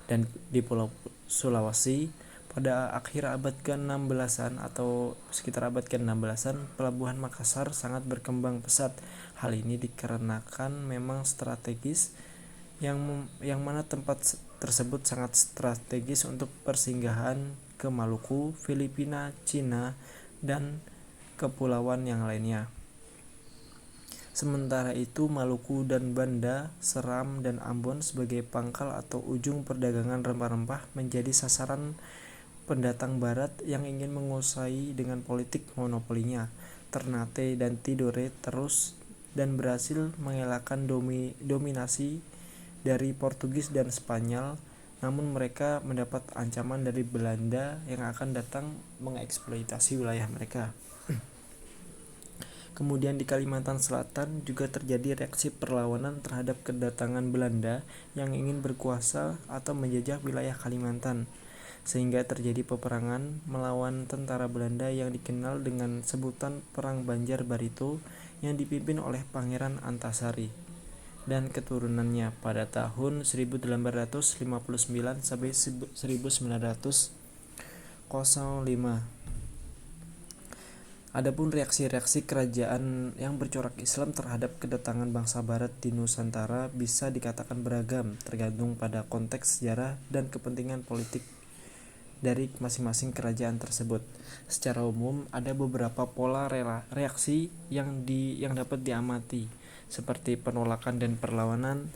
Dan di Pulau Sulawesi, pada akhir abad ke-16-an atau sekitar abad ke-16-an, pelabuhan Makassar sangat berkembang pesat. Hal ini dikarenakan memang strategis, yang mana tempat tersebut sangat strategis untuk persinggahan ke Maluku, Filipina, Cina, dan kepulauan yang lainnya. Sementara itu Maluku dan Banda, Seram dan Ambon sebagai pangkal atau ujung perdagangan rempah-rempah menjadi sasaran pendatang barat yang ingin menguasai dengan politik monopolinya. Ternate dan Tidore terus dan berhasil mengelakkan dominasi dari Portugis dan Spanyol, namun mereka mendapat ancaman dari Belanda yang akan datang mengeksploitasi wilayah mereka. Kemudian di Kalimantan Selatan juga terjadi reaksi perlawanan terhadap kedatangan Belanda yang ingin berkuasa atau menjajah wilayah Kalimantan, sehingga terjadi peperangan melawan tentara Belanda yang dikenal dengan sebutan Perang Banjar Barito yang dipimpin oleh Pangeran Antasari dan keturunannya pada tahun 1859 sampai 1905. Adapun reaksi-reaksi kerajaan yang bercorak Islam terhadap kedatangan bangsa Barat di Nusantara bisa dikatakan beragam, tergantung pada konteks sejarah dan kepentingan politik dari masing-masing kerajaan tersebut. Secara umum, ada beberapa pola reaksi yang dapat diamati, seperti penolakan dan perlawanan.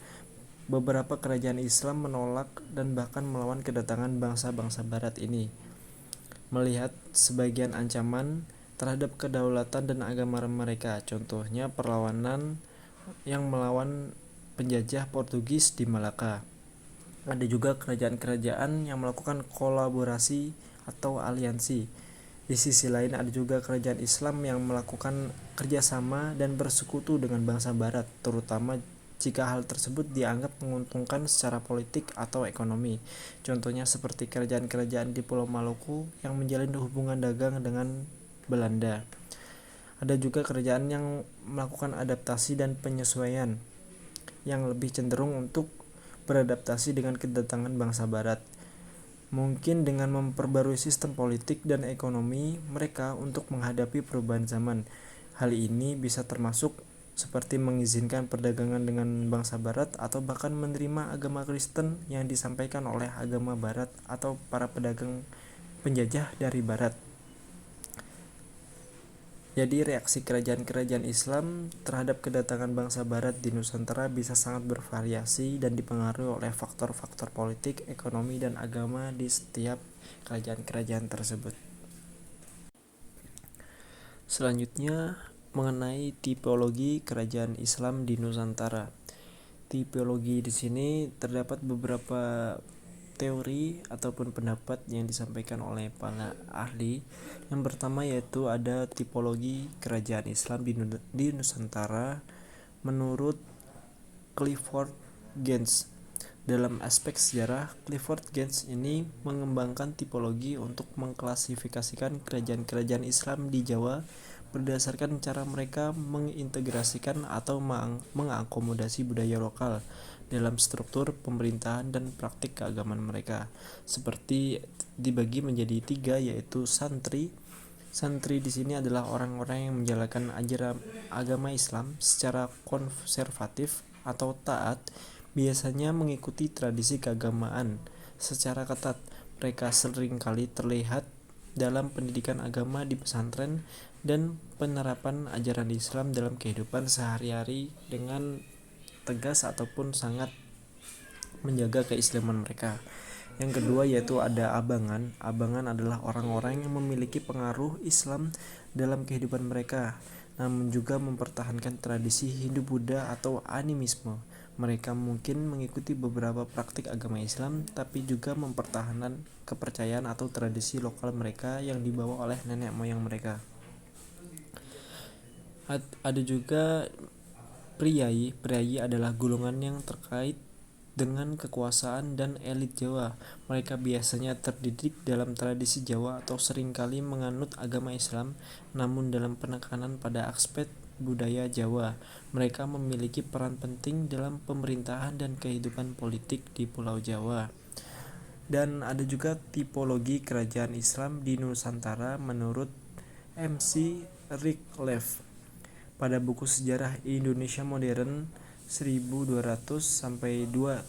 Beberapa kerajaan Islam menolak dan bahkan melawan kedatangan bangsa-bangsa Barat ini, melihat sebagian ancaman terhadap kedaulatan dan agama mereka. Contohnya perlawanan yang melawan penjajah Portugis di Malaka. Ada juga kerajaan-kerajaan yang melakukan kolaborasi atau aliansi. Di sisi lain ada juga kerajaan Islam yang melakukan kerjasama dan bersekutu dengan bangsa Barat, terutama jika hal tersebut dianggap menguntungkan secara politik atau ekonomi. Contohnya seperti kerajaan-kerajaan di Pulau Maluku yang menjalin hubungan dagang dengan Belanda. Ada juga kerajaan yang melakukan adaptasi dan penyesuaian, yang lebih cenderung untuk beradaptasi dengan kedatangan bangsa Barat, mungkin dengan memperbarui sistem politik dan ekonomi mereka untuk menghadapi perubahan zaman. Hal ini bisa termasuk seperti mengizinkan perdagangan dengan bangsa Barat atau bahkan menerima agama Kristen yang disampaikan oleh agama Barat atau para pedagang penjajah dari Barat. Jadi reaksi kerajaan-kerajaan Islam terhadap kedatangan bangsa Barat di Nusantara bisa sangat bervariasi dan dipengaruhi oleh faktor-faktor politik, ekonomi, dan agama di setiap kerajaan-kerajaan tersebut. Selanjutnya, mengenai tipologi kerajaan Islam di Nusantara. Tipologi di sini terdapat beberapa teori ataupun pendapat yang disampaikan oleh para ahli. Yang pertama yaitu ada tipologi kerajaan Islam di Nusantara menurut Clifford Gaines. Dalam aspek sejarah, Clifford Gaines ini mengembangkan tipologi untuk mengklasifikasikan kerajaan-kerajaan Islam di Jawa berdasarkan cara mereka mengintegrasikan atau mengakomodasi budaya lokal dalam struktur pemerintahan dan praktik keagamaan mereka. Seperti dibagi menjadi 3, yaitu santri. Santri di sini adalah orang-orang yang menjalankan ajaran agama Islam secara konservatif atau taat, biasanya mengikuti tradisi keagamaan secara ketat. Mereka seringkali terlihat dalam pendidikan agama di pesantren dan penerapan ajaran Islam dalam kehidupan sehari-hari dengan tegas ataupun sangat menjaga keislaman mereka. Yang kedua yaitu ada abangan. Abangan adalah orang-orang yang memiliki pengaruh Islam dalam kehidupan mereka, namun juga mempertahankan tradisi Hindu-Buddha atau animisme. Mereka mungkin mengikuti beberapa praktik agama Islam, tapi juga mempertahankan kepercayaan atau tradisi lokal mereka yang dibawa oleh nenek moyang mereka. Ada juga priai. Priai adalah golongan yang terkait dengan kekuasaan dan elit Jawa. Mereka biasanya terdidik dalam tradisi Jawa atau seringkali menganut agama Islam, namun dalam penekanan pada aspek budaya Jawa. Mereka memiliki peran penting dalam pemerintahan dan kehidupan politik di Pulau Jawa. Dan ada juga tipologi kerajaan Islam di Nusantara menurut MC Rickleff. Pada buku Sejarah Indonesia Modern 1200 sampai 2000,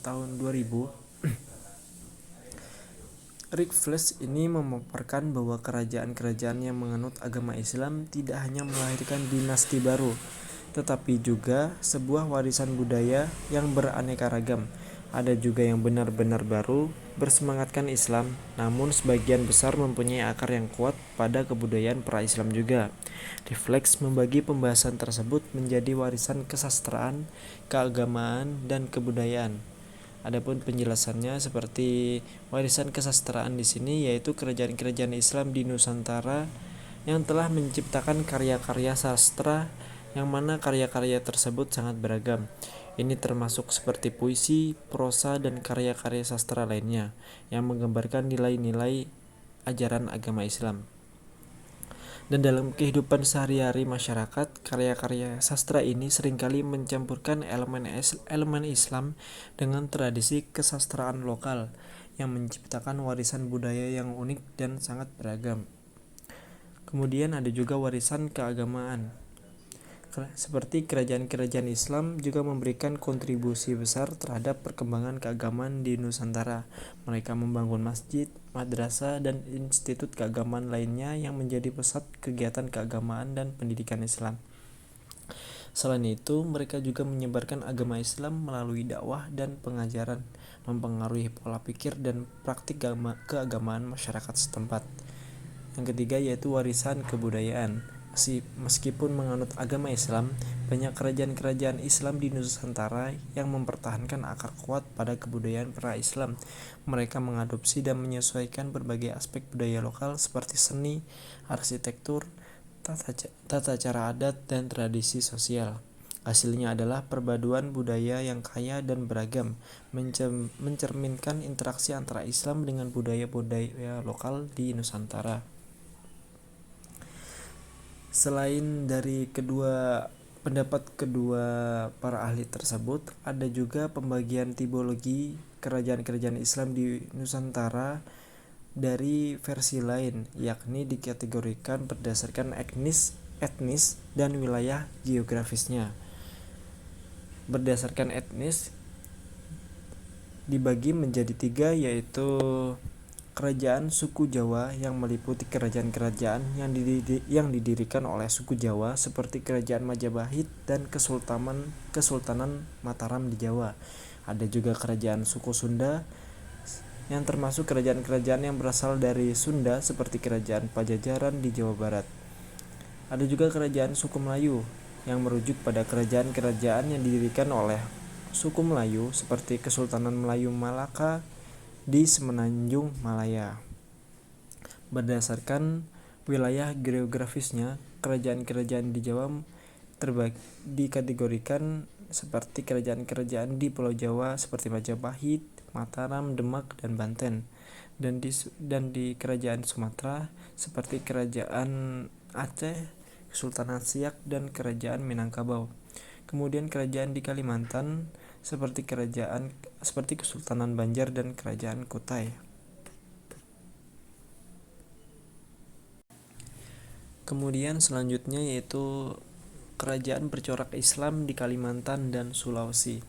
Rick Flesch ini memaparkan bahwa kerajaan-kerajaan yang menganut agama Islam tidak hanya melahirkan dinasti baru, tetapi juga sebuah warisan budaya yang beraneka ragam. Ada juga yang benar-benar baru, bersemangatkan Islam, namun sebagian besar mempunyai akar yang kuat pada kebudayaan pra-Islam juga. Refleks membagi pembahasan tersebut menjadi warisan kesastraan, keagamaan, dan kebudayaan. Adapun penjelasannya seperti warisan kesastraan di sini yaitu kerajaan-kerajaan Islam di Nusantara yang telah menciptakan karya-karya sastra yang mana karya-karya tersebut sangat beragam. Ini termasuk seperti puisi, prosa, dan karya-karya sastra lainnya yang menggambarkan nilai-nilai ajaran agama Islam. Dan dalam kehidupan sehari-hari masyarakat, karya-karya sastra ini seringkali mencampurkan elemen Islam dengan tradisi kesastraan lokal yang menciptakan warisan budaya yang unik dan sangat beragam. Kemudian ada juga warisan keagamaan. Seperti kerajaan-kerajaan Islam juga memberikan kontribusi besar terhadap perkembangan keagamaan di Nusantara. Mereka membangun masjid, madrasah, dan institut keagamaan lainnya yang menjadi pusat kegiatan keagamaan dan pendidikan Islam. Selain itu, mereka juga menyebarkan agama Islam melalui dakwah dan pengajaran, mempengaruhi pola pikir dan praktik keagamaan masyarakat setempat. Yang ketiga yaitu warisan kebudayaan. Meskipun menganut agama Islam, banyak kerajaan-kerajaan Islam di Nusantara yang mempertahankan akar kuat pada kebudayaan pra-Islam. Mereka mengadopsi dan menyesuaikan berbagai aspek budaya lokal seperti seni, arsitektur, tata cara adat, dan tradisi sosial. Hasilnya adalah perpaduan budaya yang kaya dan beragam, mencerminkan interaksi antara Islam dengan budaya-budaya lokal di Nusantara. Selain dari pendapat kedua para ahli tersebut, ada juga pembagian tipologi kerajaan-kerajaan Islam di Nusantara dari versi lain, yakni dikategorikan berdasarkan etnis dan wilayah geografisnya. Berdasarkan etnis dibagi menjadi 3, yaitu kerajaan suku Jawa yang meliputi kerajaan-kerajaan yang didirikan oleh suku Jawa seperti Kerajaan Majapahit dan Kesultanan Mataram di Jawa. Ada juga kerajaan suku Sunda yang termasuk kerajaan-kerajaan yang berasal dari Sunda seperti Kerajaan Pajajaran di Jawa Barat. Ada juga kerajaan suku Melayu yang merujuk pada kerajaan-kerajaan yang didirikan oleh suku Melayu seperti Kesultanan Melayu Malaka di Semenanjung Malaya. Berdasarkan wilayah geografisnya, kerajaan-kerajaan di Jawa dikategorikan seperti kerajaan-kerajaan di Pulau Jawa seperti Majapahit, Mataram, Demak, dan Banten. Dan di kerajaan Sumatera seperti Kerajaan Aceh, Kesultanan Siak, dan Kerajaan Minangkabau. Kemudian kerajaan di Kalimantan seperti Kesultanan Banjar dan Kerajaan Kutai. Kemudian selanjutnya yaitu kerajaan bercorak Islam di Kalimantan dan Sulawesi.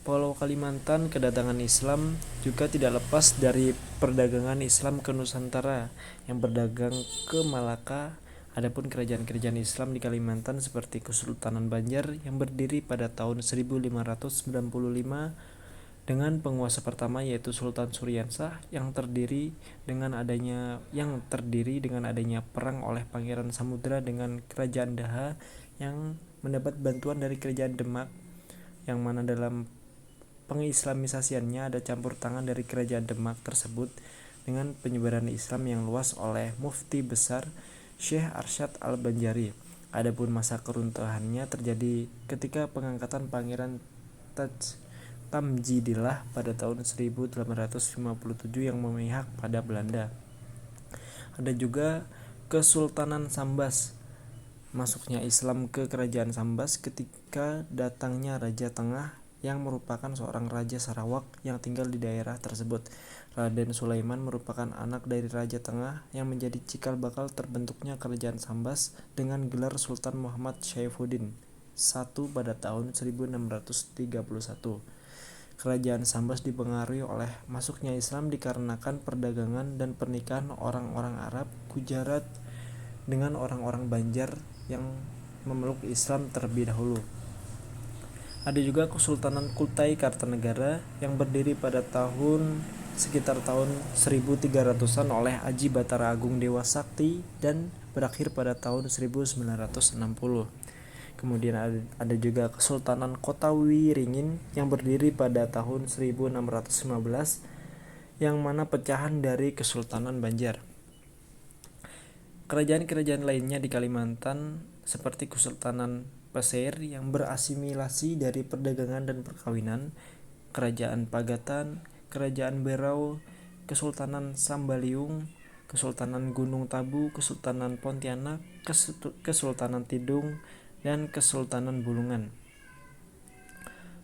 Pulau Kalimantan kedatangan Islam juga tidak lepas dari perdagangan Islam ke Nusantara yang berdagang ke Malaka. Adapun kerajaan-kerajaan Islam di Kalimantan seperti Kesultanan Banjar yang berdiri pada tahun 1595 dengan penguasa pertama yaitu Sultan Suryansah yang terdiri dengan adanya perang oleh Pangeran Samudra dengan Kerajaan Daha yang mendapat bantuan dari Kerajaan Demak, yang mana dalam pengislamisasiannya ada campur tangan dari Kerajaan Demak tersebut dengan penyebaran Islam yang luas oleh Mufti Besar Syekh Arsyad Al-Banjari. Adapun masa keruntuhannya terjadi ketika pengangkatan Pangeran Tamjidillah pada tahun 1857 yang memihak pada Belanda. Ada juga Kesultanan Sambas. Masuknya Islam ke Kerajaan Sambas ketika datangnya Raja Tengah yang merupakan seorang Raja Sarawak yang tinggal di daerah tersebut. Raden Sulaiman merupakan anak dari Raja Tengah yang menjadi cikal bakal terbentuknya Kerajaan Sambas dengan gelar Sultan Muhammad Syaifuddin I pada tahun 1631. Kerajaan Sambas dipengaruhi oleh masuknya Islam dikarenakan perdagangan dan pernikahan orang-orang Arab Gujarat dengan orang-orang Banjar yang memeluk Islam terlebih dahulu. Ada juga Kesultanan Kutai Kartanegara yang berdiri pada sekitar tahun 1300-an oleh Aji Batara Agung Dewa Sakti dan berakhir pada tahun 1960. Kemudian ada juga Kesultanan Kota Wiringin yang berdiri pada tahun 1615 yang mana pecahan dari Kesultanan Banjar. Kerajaan-kerajaan lainnya di Kalimantan seperti Kesultanan Pesir yang berasimilasi dari perdagangan dan perkawinan, Kerajaan Pagatan, Kerajaan Berau, Kesultanan Sambaliung, Kesultanan Gunung Tabu, Kesultanan Pontianak, Kesultanan Tidung, dan Kesultanan Bulungan.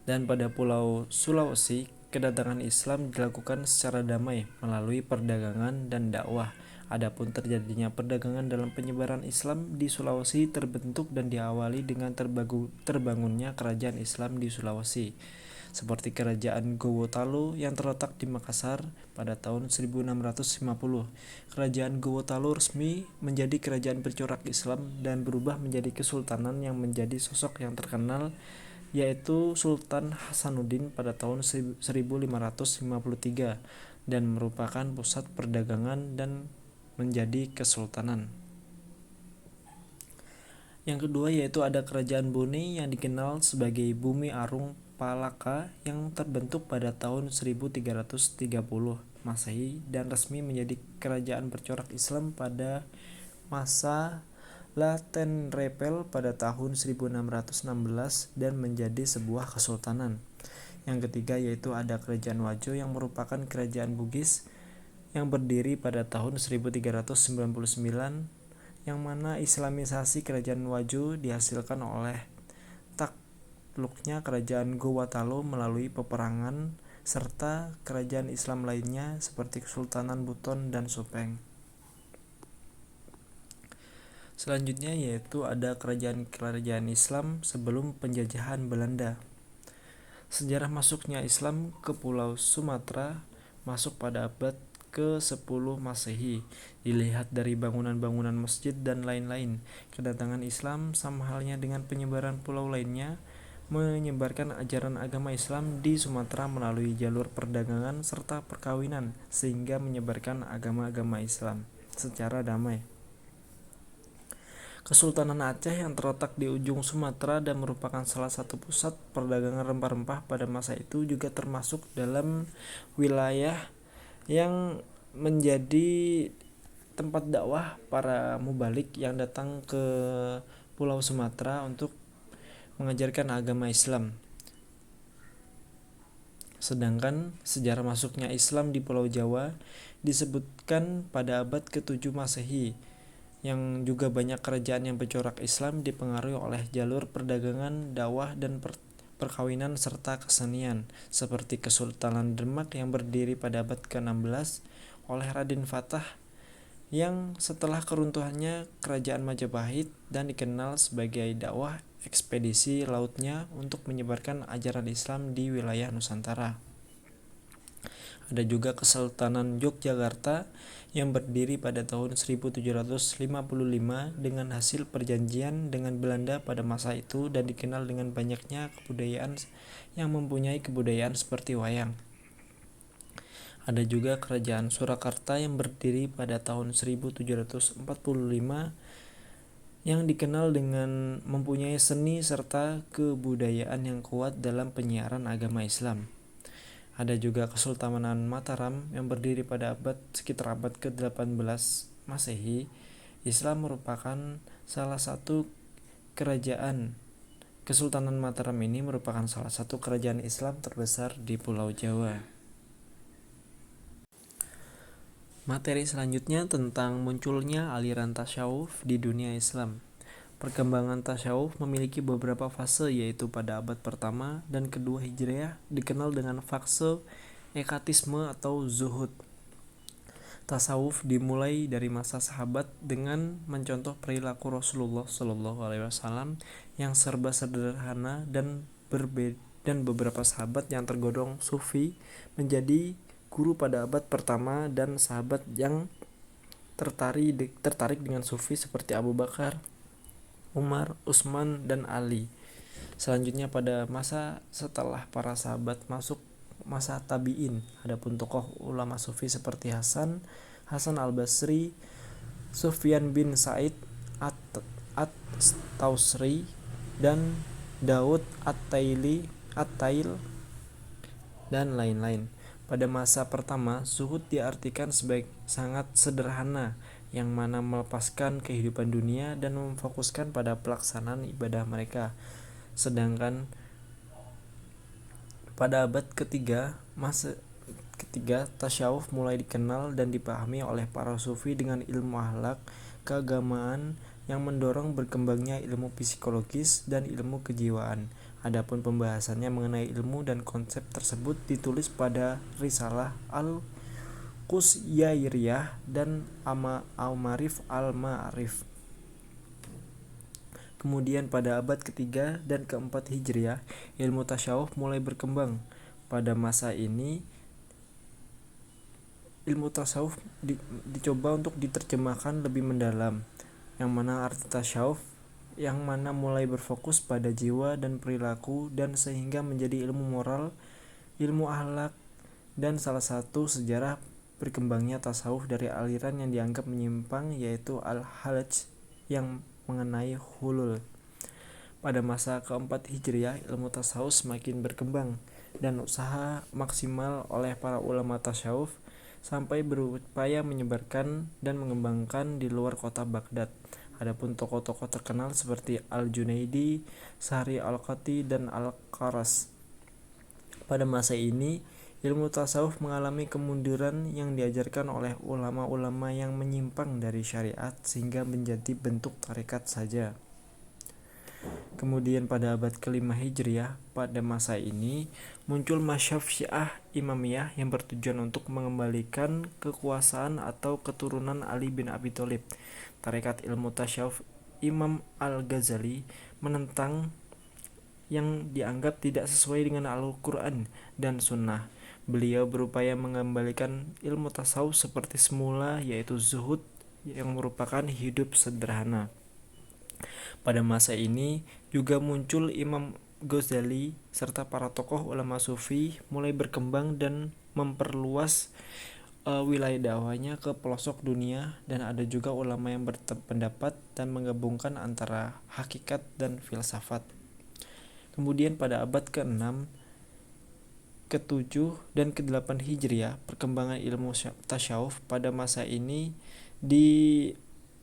Dan pada Pulau Sulawesi, kedatangan Islam dilakukan secara damai melalui perdagangan dan dakwah. Adapun terjadinya perdagangan dalam penyebaran Islam di Sulawesi terbentuk dan diawali dengan terbangunnya kerajaan Islam di Sulawesi, seperti Kerajaan Gowotalo yang terletak di Makassar pada tahun 1650. Kerajaan Gowotalo resmi menjadi kerajaan bercorak Islam dan berubah menjadi kesultanan yang menjadi sosok yang terkenal, yaitu Sultan Hasanuddin pada tahun 1553 dan merupakan pusat perdagangan dan menjadi kesultanan. Yang kedua yaitu ada Kerajaan Bone yang dikenal sebagai Bumi Arung Palaka yang terbentuk pada tahun 1330 Masehi dan resmi menjadi kerajaan bercorak Islam pada masa Latenrepel pada tahun 1616 dan menjadi sebuah kesultanan. Yang ketiga yaitu ada Kerajaan Wajo yang merupakan kerajaan Bugis yang berdiri pada tahun 1399 yang mana islamisasi Kerajaan Wajo dihasilkan oleh takluknya Kerajaan Gowotalo melalui peperangan serta kerajaan Islam lainnya seperti Kesultanan Buton dan Sopeng. Selanjutnya yaitu ada kerajaan-kerajaan Islam sebelum penjajahan Belanda. Sejarah masuknya Islam ke Pulau Sumatera masuk pada abad ke-10 Masehi. Dilihat dari bangunan-bangunan masjid dan lain-lain, kedatangan Islam sama halnya dengan penyebaran pulau lainnya menyebarkan ajaran agama Islam di Sumatera melalui jalur perdagangan serta perkawinan sehingga menyebarkan agama-agama Islam secara damai. Kesultanan Aceh yang terletak di ujung Sumatera dan merupakan salah satu pusat perdagangan rempah-rempah pada masa itu juga termasuk dalam wilayah yang menjadi tempat dakwah para mubalik yang datang ke Pulau Sumatera untuk mengajarkan agama Islam. Sedangkan sejarah masuknya Islam di Pulau Jawa disebutkan pada abad ke-7 Masehi, yang juga banyak kerajaan yang bercorak Islam dipengaruhi oleh jalur perdagangan, dakwah, dan perkawinan serta kesenian, seperti Kesultanan Demak yang berdiri pada abad ke-16 oleh Raden Fatah yang setelah keruntuhannya Kerajaan Majapahit dan dikenal sebagai dakwah ekspedisi lautnya untuk menyebarkan ajaran Islam di wilayah Nusantara. Ada juga Kesultanan Yogyakarta yang berdiri pada tahun 1755 dengan hasil perjanjian dengan Belanda pada masa itu dan dikenal dengan banyaknya kebudayaan yang mempunyai kebudayaan seperti wayang. Ada juga Kerajaan Surakarta yang berdiri pada tahun 1745 yang dikenal dengan mempunyai seni serta kebudayaan yang kuat dalam penyiaran agama Islam. Ada juga Kesultanan Mataram yang berdiri pada sekitar abad ke-18 Masehi. Islam merupakan salah satu kerajaan. Kesultanan Mataram ini merupakan salah satu kerajaan Islam terbesar di Pulau Jawa. Materi selanjutnya tentang munculnya aliran tasyawuf di dunia Islam. Perkembangan tasyawuf memiliki beberapa fase, yaitu pada abad pertama dan kedua Hijriah dikenal dengan fase ekatisme atau zuhud. Tasawuf dimulai dari masa sahabat dengan mencontoh perilaku Rasulullah SAW yang serba sederhana dan beberapa sahabat yang tergolong sufi menjadi guru pada abad pertama dan sahabat yang tertarik dengan sufi seperti Abu Bakar, Umar, Utsman, dan Ali. Selanjutnya pada masa setelah para sahabat masuk masa tabi'in, adapun tokoh ulama sufi seperti Hasan al-Basri, Sufyan bin Sa'id at-Tausri, dan Daud at-Tail dan lain-lain. Pada masa pertama, zuhud diartikan sebagai sangat sederhana, yang mana melepaskan kehidupan dunia dan memfokuskan pada pelaksanaan ibadah mereka. Sedangkan pada abad ketiga tasyawuf mulai dikenal dan dipahami oleh para sufi dengan ilmu akhlak keagamaan yang mendorong berkembangnya ilmu psikologis dan ilmu kejiwaan. Adapun pembahasannya mengenai ilmu dan konsep tersebut ditulis pada Risalah Al-Qusyairiyah dan Al-Ma'arif Al-Ma'arif. Kemudian pada abad ketiga dan keempat Hijriah, ilmu tasyawuf mulai berkembang. Pada masa ini, ilmu tasawuf dicoba untuk diterjemahkan lebih mendalam, yang mana arti tasyawuf yang mana mulai berfokus pada jiwa dan perilaku dan sehingga menjadi ilmu moral, ilmu akhlak, dan salah satu sejarah berkembangnya tasawuf dari aliran yang dianggap menyimpang yaitu Al-Halaj yang mengenai hulul. Pada masa keempat Hijriah, ilmu tasawuf semakin berkembang dan usaha maksimal oleh para ulama tasawuf sampai berupaya menyebarkan dan mengembangkan di luar kota Baghdad. Adapun tokoh-tokoh terkenal seperti Al-Junaidi, Sahri Al-Qati, dan Al-Qaras. Pada masa ini, ilmu tasawuf mengalami kemunduran yang diajarkan oleh ulama-ulama yang menyimpang dari syariat sehingga menjadi bentuk tarekat saja. Kemudian pada abad ke-5 Hijriah, pada masa ini muncul mazhab Syiah Imamiyah yang bertujuan untuk mengembalikan kekuasaan atau keturunan Ali bin Abi Thalib. Tarekat ilmu tasyawuf Imam Al-Ghazali menentang yang dianggap tidak sesuai dengan Al-Quran dan Sunnah. Beliau berupaya mengembalikan ilmu tasawuf seperti semula, yaitu zuhud yang merupakan hidup sederhana. Pada masa ini juga muncul Imam Ghazali serta para tokoh ulama sufi mulai berkembang dan memperluas wilayah dakwahnya ke pelosok dunia, dan ada juga ulama yang berpendapat dan menggabungkan antara hakikat dan filsafat. Kemudian pada abad ke-6, ke-7, dan ke-8 Hijriah, perkembangan ilmu tasyawuf pada masa ini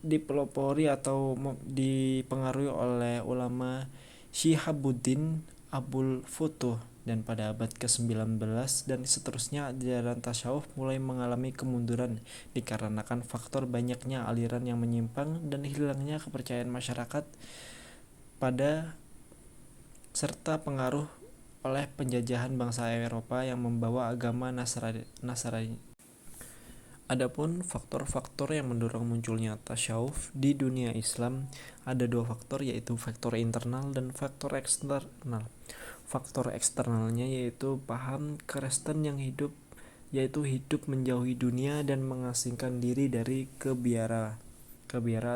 dipelopori atau dipengaruhi oleh ulama Syihabuddin Abul Futuh, dan pada abad ke-19 dan seterusnya ajaran tasyawuf mulai mengalami kemunduran dikarenakan faktor banyaknya aliran yang menyimpang dan hilangnya kepercayaan masyarakat pada serta pengaruh oleh penjajahan bangsa Eropa yang membawa agama Nasrani. Adapun faktor-faktor yang mendorong munculnya tasyawuf di dunia Islam ada dua faktor, yaitu faktor internal dan faktor eksternal. Faktor eksternalnya yaitu paham Kristen yang hidup menjauhi dunia dan mengasingkan diri dari kebiara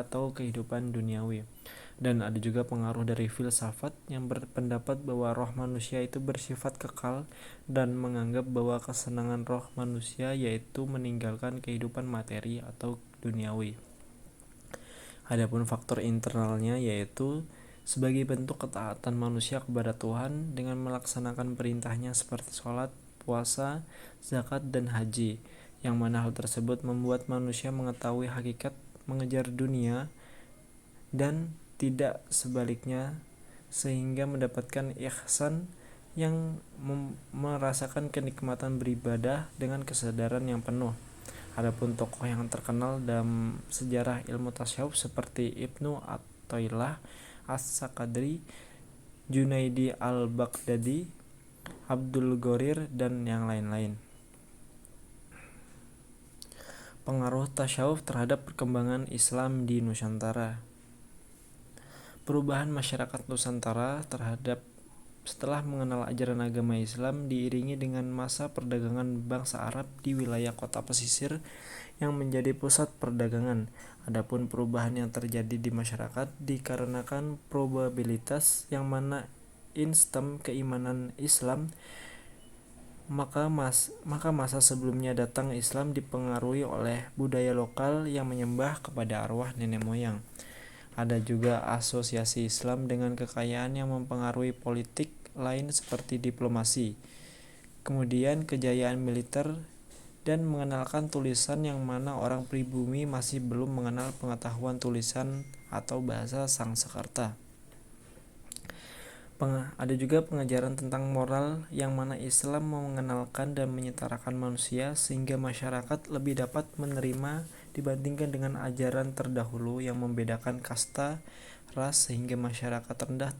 atau kehidupan duniawi. Dan ada juga pengaruh dari filsafat yang berpendapat bahwa roh manusia itu bersifat kekal dan menganggap bahwa kesenangan roh manusia yaitu meninggalkan kehidupan materi atau duniawi. Adapun faktor internalnya yaitu sebagai bentuk ketaatan manusia kepada Tuhan dengan melaksanakan perintahnya seperti sholat, puasa, zakat, dan haji, yang mana hal tersebut membuat manusia mengetahui hakikat mengejar dunia dan tidak sebaliknya, sehingga mendapatkan ihsan yang merasakan kenikmatan beribadah dengan kesadaran yang penuh. Adapun tokoh yang terkenal dalam sejarah ilmu tasyawuf seperti Ibnu Athaillah As-Sakandari, Junaidi Al-Baghdadi, Abdul Ghorir, dan yang lain-lain. Pengaruh tasyawuf terhadap perkembangan Islam di Nusantara. Perubahan masyarakat Nusantara terhadap setelah mengenal ajaran agama Islam diiringi dengan masa perdagangan bangsa Arab di wilayah kota pesisir yang menjadi pusat perdagangan. Adapun perubahan yang terjadi di masyarakat dikarenakan probabilitas yang mana instan keimanan Islam, maka masa sebelumnya datang Islam dipengaruhi oleh budaya lokal yang menyembah kepada arwah nenek moyang. Ada juga asosiasi Islam dengan kekayaan yang mempengaruhi politik lain seperti diplomasi. Kemudian kejayaan militer dan mengenalkan tulisan yang mana orang pribumi masih belum mengenal pengetahuan tulisan atau bahasa Sanskerta. Ada juga pengajaran tentang moral yang mana Islam mengenalkan dan menyetarakan manusia sehingga masyarakat lebih dapat menerima dibandingkan dengan ajaran terdahulu yang membedakan kasta, ras sehingga masyarakat rendah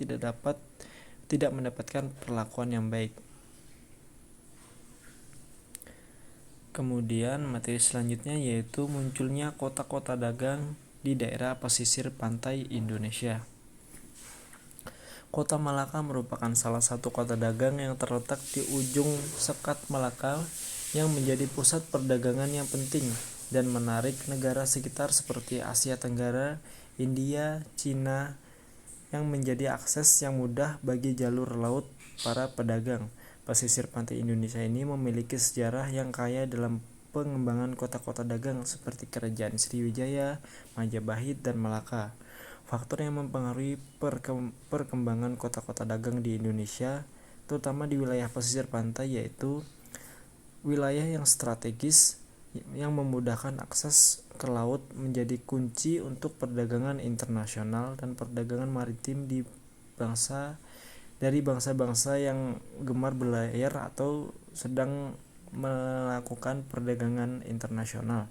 tidak mendapatkan perlakuan yang baik. Kemudian materi selanjutnya yaitu munculnya kota-kota dagang di daerah pesisir pantai Indonesia. Kota Malaka merupakan salah satu kota dagang yang terletak di ujung Sekat Malaka yang menjadi pusat perdagangan yang penting dan menarik negara sekitar seperti Asia Tenggara, India, Cina yang menjadi akses yang mudah bagi jalur laut para pedagang. Pesisir pantai Indonesia ini memiliki sejarah yang kaya dalam pengembangan kota-kota dagang seperti Kerajaan Sriwijaya, Majapahit, dan Malaka. Faktor yang mempengaruhi perkembangan kota-kota dagang di Indonesia, terutama di wilayah pesisir pantai, yaitu wilayah yang strategis yang memudahkan akses ke laut menjadi kunci untuk perdagangan internasional dan perdagangan maritim dari bangsa-bangsa yang gemar berlayar atau sedang melakukan perdagangan internasional.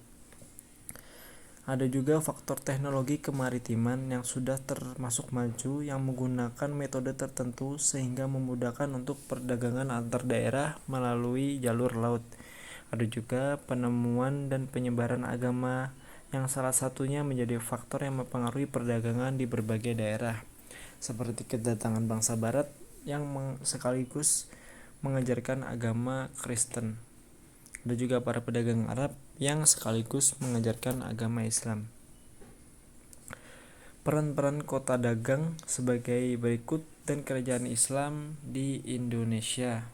Ada juga faktor teknologi kemaritiman yang sudah termasuk maju yang menggunakan metode tertentu sehingga memudahkan untuk perdagangan antar daerah melalui jalur laut. Ada juga penemuan dan penyebaran agama yang salah satunya menjadi faktor yang mempengaruhi perdagangan di berbagai daerah, seperti kedatangan bangsa barat yang sekaligus mengajarkan agama Kristen. Ada juga para pedagang Arab yang sekaligus mengajarkan agama Islam. Peran-peran kota dagang sebagai berikut dan kerajaan Islam di Indonesia,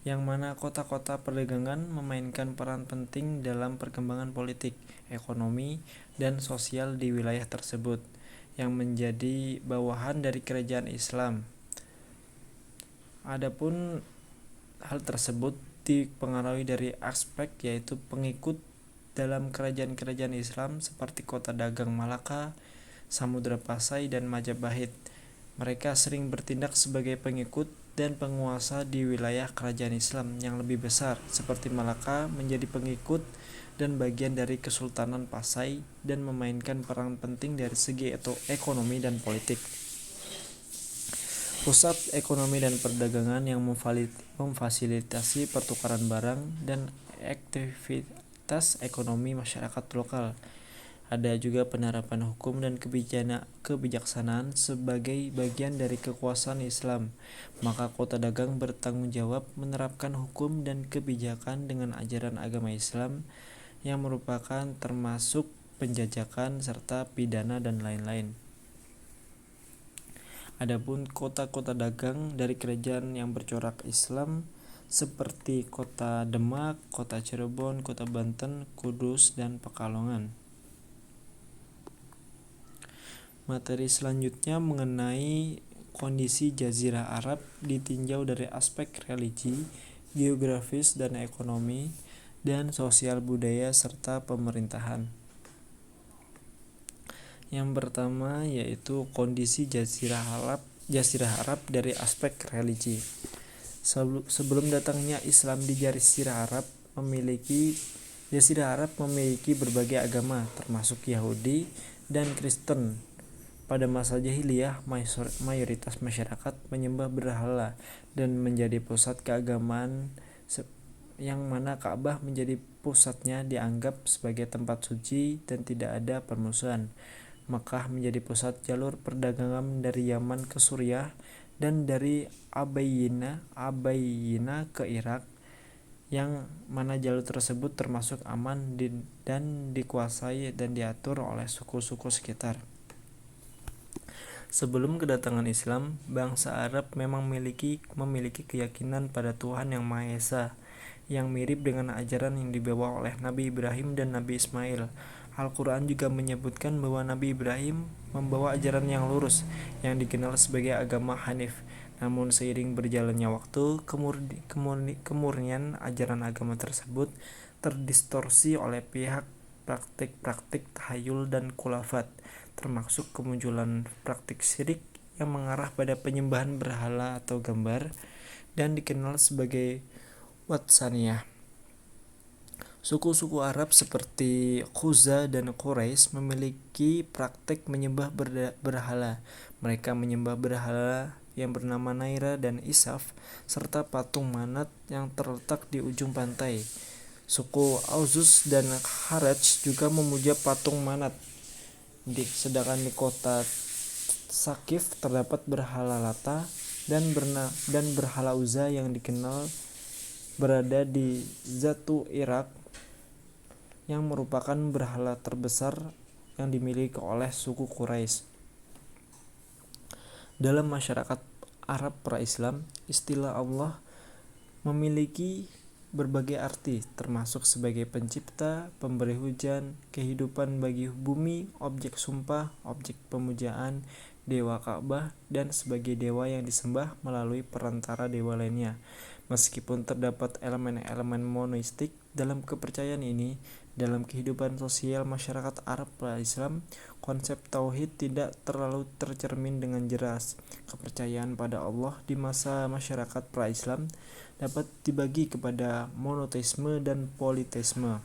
yang mana kota-kota perdagangan memainkan peran penting dalam perkembangan politik, ekonomi, dan sosial di wilayah tersebut, yang menjadi bawahan dari kerajaan Islam. Adapun hal tersebut dipengaruhi dari aspek yaitu pengikut dalam kerajaan-kerajaan Islam seperti kota dagang Malaka, Samudra Pasai, dan Majapahit. Mereka sering bertindak sebagai pengikut dan penguasa di wilayah kerajaan Islam yang lebih besar, seperti Malaka menjadi pengikut dan bagian dari Kesultanan Pasai dan memainkan peran penting dari segi ekonomi dan politik. Pusat ekonomi dan perdagangan yang memfasilitasi pertukaran barang dan aktivitas ekonomi masyarakat lokal. Ada juga penerapan hukum dan kebijaksanaan sebagai bagian dari kekuasaan Islam. Maka kota dagang bertanggung jawab menerapkan hukum dan kebijakan dengan ajaran agama Islam yang merupakan termasuk penjajakan serta pidana dan lain-lain. Adapun kota-kota dagang dari kerajaan yang bercorak Islam seperti kota Demak, kota Cirebon, kota Banten, Kudus, dan Pekalongan. Materi selanjutnya mengenai kondisi Jazirah Arab ditinjau dari aspek religi, geografis dan ekonomi, dan sosial budaya serta pemerintahan. Yang pertama yaitu kondisi Jazirah Arab dari aspek religi. Sebelum datangnya Islam di Jazirah Arab memiliki berbagai agama termasuk Yahudi dan Kristen. Pada masa jahiliyah, mayoritas masyarakat menyembah berhala dan menjadi pusat keagamaan yang mana Ka'bah menjadi pusatnya dianggap sebagai tempat suci dan tidak ada permusuhan. Makkah menjadi pusat jalur perdagangan dari Yaman ke Suriah dan dari Abyina ke Irak, yang mana jalur tersebut termasuk aman dan dikuasai dan diatur oleh suku-suku sekitar. Sebelum kedatangan Islam, bangsa Arab memang memiliki keyakinan pada Tuhan Yang Maha Esa, yang mirip dengan ajaran yang dibawa oleh Nabi Ibrahim dan Nabi Ismail. Al-Quran juga menyebutkan bahwa Nabi Ibrahim membawa ajaran yang lurus, yang dikenal sebagai agama Hanif. Namun seiring berjalannya waktu, kemurnian ajaran agama tersebut terdistorsi oleh praktik-praktik tahayul dan khurafat, termasuk kemunculan praktik syirik yang mengarah pada penyembahan berhala atau gambar dan dikenal sebagai Watsaniyah. Suku-suku Arab seperti Khuza dan Quraisy memiliki praktik menyembah berhala. Mereka menyembah berhala yang bernama Naira dan Isaf, serta patung Manat yang terletak di ujung pantai. Suku Auzus dan Kharaj juga memuja patung Manat. Sedangkan di kota Sakif terdapat berhala Lata dan berhala Uzza yang dikenal berada di Zatu Irak, yang merupakan berhala terbesar yang dimiliki oleh suku Quraisy. Dalam masyarakat Arab pra-Islam, istilah Allah memiliki berbagai arti, termasuk sebagai pencipta, pemberi hujan, kehidupan bagi bumi, objek sumpah, objek pemujaan, dewa Ka'bah, dan sebagai dewa yang disembah melalui perantara dewa lainnya. Meskipun terdapat elemen-elemen monoistik dalam kepercayaan ini, dalam kehidupan sosial masyarakat Arab pra-Islam, konsep tauhid tidak terlalu tercermin dengan jelas. Kepercayaan pada Allah di masa masyarakat pra-Islam dapat dibagi kepada monoteisme dan politeisme.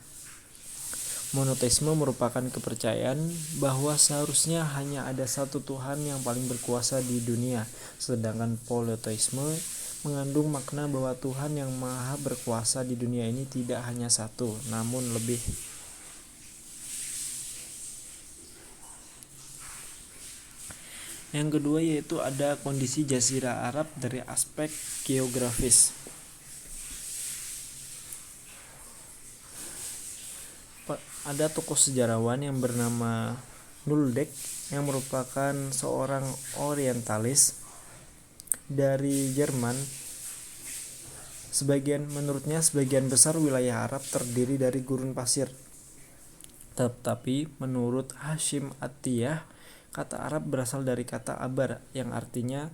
Monoteisme merupakan kepercayaan bahwa seharusnya hanya ada satu Tuhan yang paling berkuasa di dunia, sedangkan politeisme mengandung makna bahwa Tuhan yang maha berkuasa di dunia ini tidak hanya satu, namun lebih. Yang kedua yaitu ada kondisi Jazirah Arab dari aspek geografis. Ada tokoh sejarawan yang bernama Nuldek yang merupakan seorang orientalis dari Jerman. Menurutnya sebagian besar wilayah Arab terdiri dari gurun pasir. Tetapi menurut Hashim Atiyah, kata Arab berasal dari kata abar yang artinya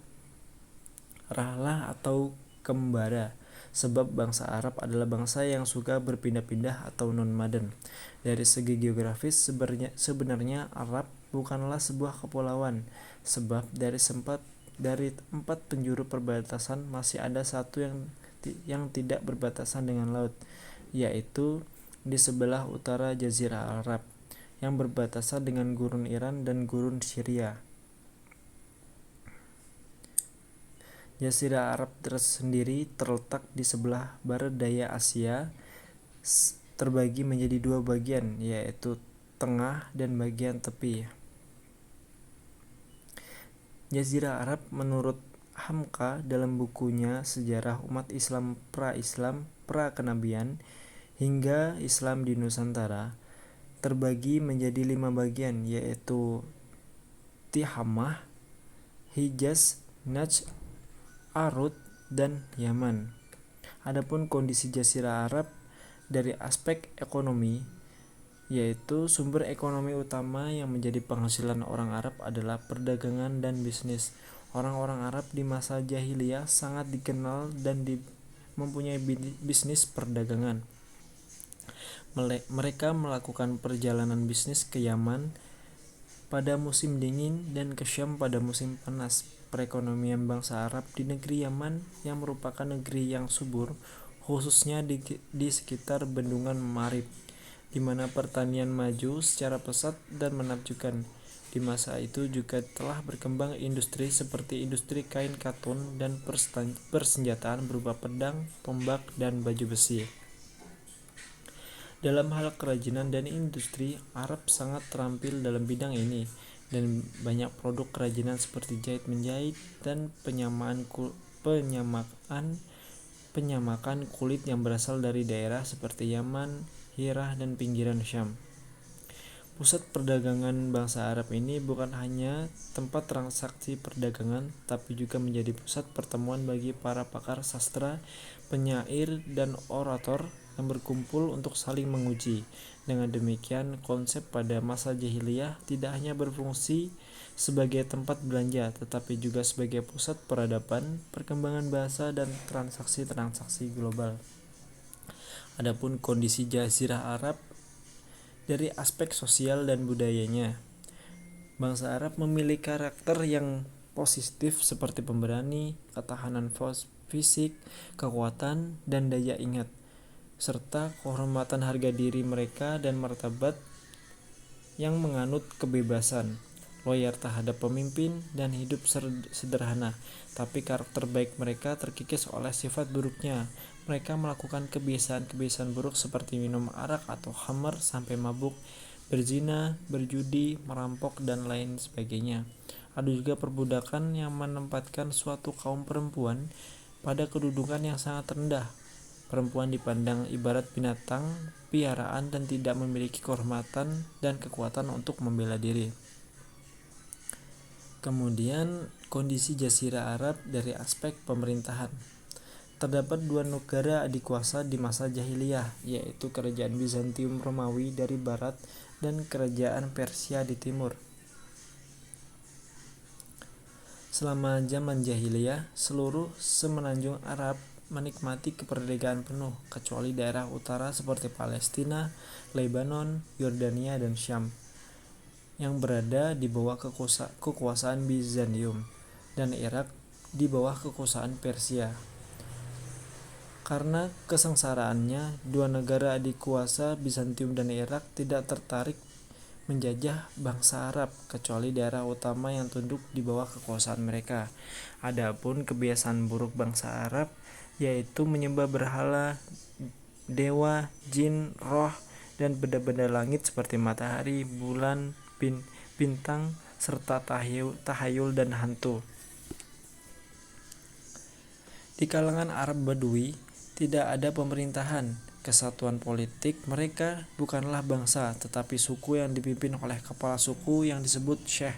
rahlah atau kembara, sebab bangsa Arab adalah bangsa yang suka berpindah-pindah atau nomaden. Dari segi geografis, sebenarnya Arab bukanlah sebuah kepulauan, sebab dari 4 penjuru perbatasan masih ada satu yang tidak berbatasan dengan laut, yaitu di sebelah utara Jazirah Arab, yang berbatasan dengan gurun Iran dan gurun Syria. Jazirah Arab tersendiri terletak di sebelah barat daya Asia, terbagi menjadi 2 bagian, yaitu tengah dan bagian tepi. Jazirah Arab menurut Hamka dalam bukunya Sejarah Umat Islam Pra-Islam Pra-Kenabian hingga Islam di Nusantara terbagi menjadi 5 bagian, yaitu Tihamah, Hijaz, Najd, Arud, dan Yaman. Adapun kondisi Jazirah Arab dari aspek ekonomi, yaitu sumber ekonomi utama yang menjadi penghasilan orang Arab adalah perdagangan dan bisnis. Orang-orang Arab di masa jahiliyah sangat dikenal dan mempunyai bisnis perdagangan. Mereka melakukan perjalanan bisnis ke Yaman pada musim dingin dan ke Syam pada musim panas. Perekonomian bangsa Arab di negeri Yaman, yang merupakan negeri yang subur, khususnya di sekitar bendungan Marib, di mana pertanian maju secara pesat dan menakjubkan. Di masa itu juga telah berkembang industri seperti industri kain katun dan persenjataan berupa pedang, tombak, dan baju besi. Dalam hal kerajinan dan industri, Arab sangat terampil dalam bidang ini. dan banyak produk kerajinan seperti jahit menjahit dan penyamakan kulit yang berasal dari daerah seperti Yaman, Hirah dan pinggiran Syam. Pusat perdagangan bangsa Arab ini bukan hanya tempat transaksi perdagangan, tapi juga menjadi pusat pertemuan bagi para pakar sastra, penyair, dan orator yang berkumpul untuk saling menguji. Dengan demikian, konsep pada masa jahiliyah tidak hanya berfungsi sebagai tempat belanja, tetapi juga sebagai pusat peradaban, perkembangan bahasa, dan transaksi-transaksi global. Adapun kondisi Jazirah Arab dari aspek sosial dan budayanya, bangsa Arab memiliki karakter yang positif seperti pemberani, ketahanan fisik, kekuatan, dan daya ingat, serta kehormatan harga diri mereka dan martabat yang menganut kebebasan, loyal terhadap pemimpin, dan hidup sederhana. Tapi karakter baik mereka terkikis oleh sifat buruknya. Mereka melakukan kebiasaan-kebiasaan buruk seperti minum arak atau khamar sampai mabuk, berzina, berjudi, merampok, dan lain sebagainya. Ada juga perbudakan yang menempatkan suatu kaum perempuan pada kedudukan yang sangat rendah. Perempuan dipandang ibarat binatang piaraan dan tidak memiliki kehormatan dan kekuatan untuk membela diri. Kemudian kondisi Jazirah Arab dari aspek pemerintahan. Terdapat dua negara adikuasa di masa jahiliyah, yaitu Kerajaan Bizantium Romawi dari barat dan Kerajaan Persia di timur. Selama zaman jahiliyah, seluruh semenanjung Arab menikmati kemerdekaan penuh, kecuali daerah utara seperti Palestina, Lebanon, Yordania, dan Syam, yang berada di bawah kekuasaan Bizantium, dan Irak di bawah kekuasaan Persia. Karena kesengsaraannya, dua negara adikuasa Bizantium dan Irak tidak tertarik menjajah bangsa Arab kecuali daerah utama yang tunduk di bawah kekuasaan mereka. Adapun kebiasaan buruk bangsa Arab yaitu menyembah berhala, dewa, jin, roh, dan benda-benda langit seperti matahari, bulan, bintang, serta tahayul dan hantu. Di kalangan Arab Badui tidak ada pemerintahan, kesatuan politik. Mereka bukanlah bangsa, tetapi suku yang dipimpin oleh kepala suku yang disebut syekh.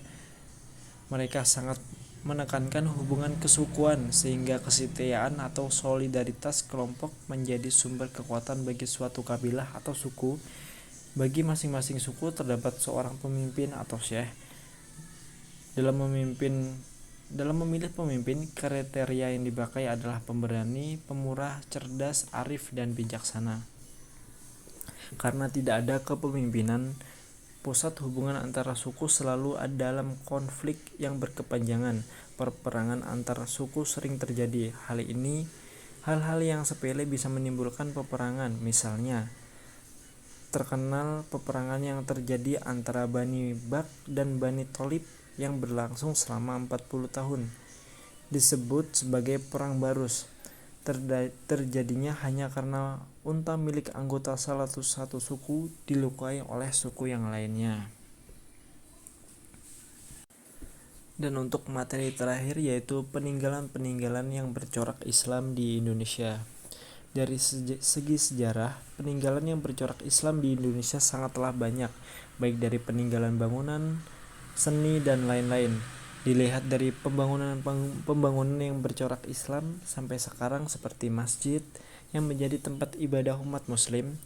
Mereka sangat menekankan hubungan kesukuan sehingga kesetiaan atau solidaritas kelompok menjadi sumber kekuatan bagi suatu kabilah atau suku. Bagi masing-masing suku terdapat seorang pemimpin atau syekh. Dalam memilih pemimpin, kriteria yang dipakai adalah pemberani, pemurah, cerdas, arif, dan bijaksana. Karena tidak ada kepemimpinan, pusat hubungan antara suku selalu ada dalam konflik yang berkepanjangan. Perperangan antar suku sering terjadi. Hal-hal yang sepele bisa menimbulkan peperangan. Misalnya, terkenal peperangan yang terjadi antara Bani Bak dan Bani Tholib yang berlangsung selama 40 tahun, disebut sebagai Perang Barus. Terjadinya hanya karena unta milik anggota salah satu suku dilukai oleh suku yang lainnya. Dan untuk materi terakhir yaitu peninggalan-peninggalan yang bercorak Islam di Indonesia. Dari segi sejarah, peninggalan yang bercorak Islam di Indonesia sangatlah banyak, baik dari peninggalan bangunan, seni, dan lain-lain. Dilihat dari pembangunan yang bercorak Islam sampai sekarang seperti masjid yang menjadi tempat ibadah umat muslim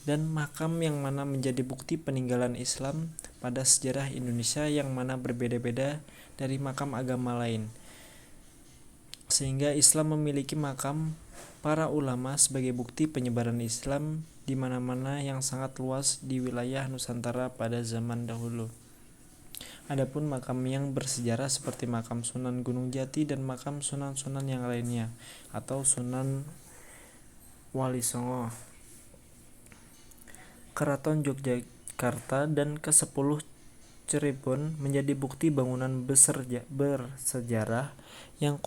dan makam yang mana menjadi bukti peninggalan Islam pada sejarah Indonesia yang mana berbeda-beda dari makam agama lain. Sehingga Islam memiliki makam para ulama sebagai bukti penyebaran Islam di mana-mana yang sangat luas di wilayah Nusantara pada zaman dahulu. Adapun makam yang bersejarah seperti makam Sunan Gunung Jati dan makam sunan-sunan yang lainnya atau Sunan Wali Songo, Keraton Yogyakarta dan ke-10 Cirebon menjadi bukti bangunan bersejarah yang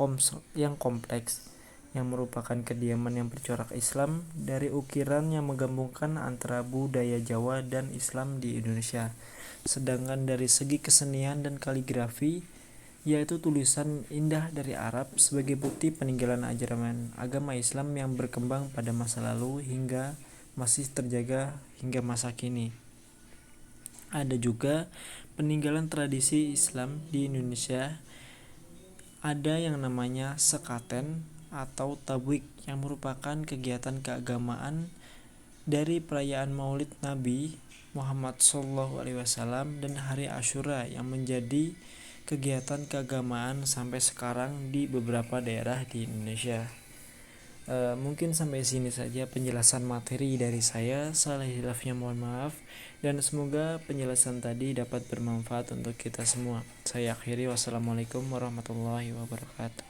kompleks yang merupakan kediaman yang bercorak Islam dari ukiran yang menggabungkan antara budaya Jawa dan Islam di Indonesia. Sedangkan dari segi kesenian dan kaligrafi, yaitu tulisan indah dari Arab sebagai bukti peninggalan ajaran agama Islam yang berkembang pada masa lalu hingga masih terjaga hingga masa kini. Ada juga peninggalan tradisi Islam di Indonesia. Ada yang namanya sekaten atau tablik yang merupakan kegiatan keagamaan dari perayaan Maulid Nabi Muhammad SAW dan Hari Asyura yang menjadi kegiatan keagamaan sampai sekarang di beberapa daerah di Indonesia. Mungkin sampai sini saja penjelasan materi dari saya. Salah hilafnya mohon maaf, dan semoga penjelasan tadi dapat bermanfaat untuk kita semua. Saya akhiri, wassalamualaikum warahmatullahi wabarakatuh.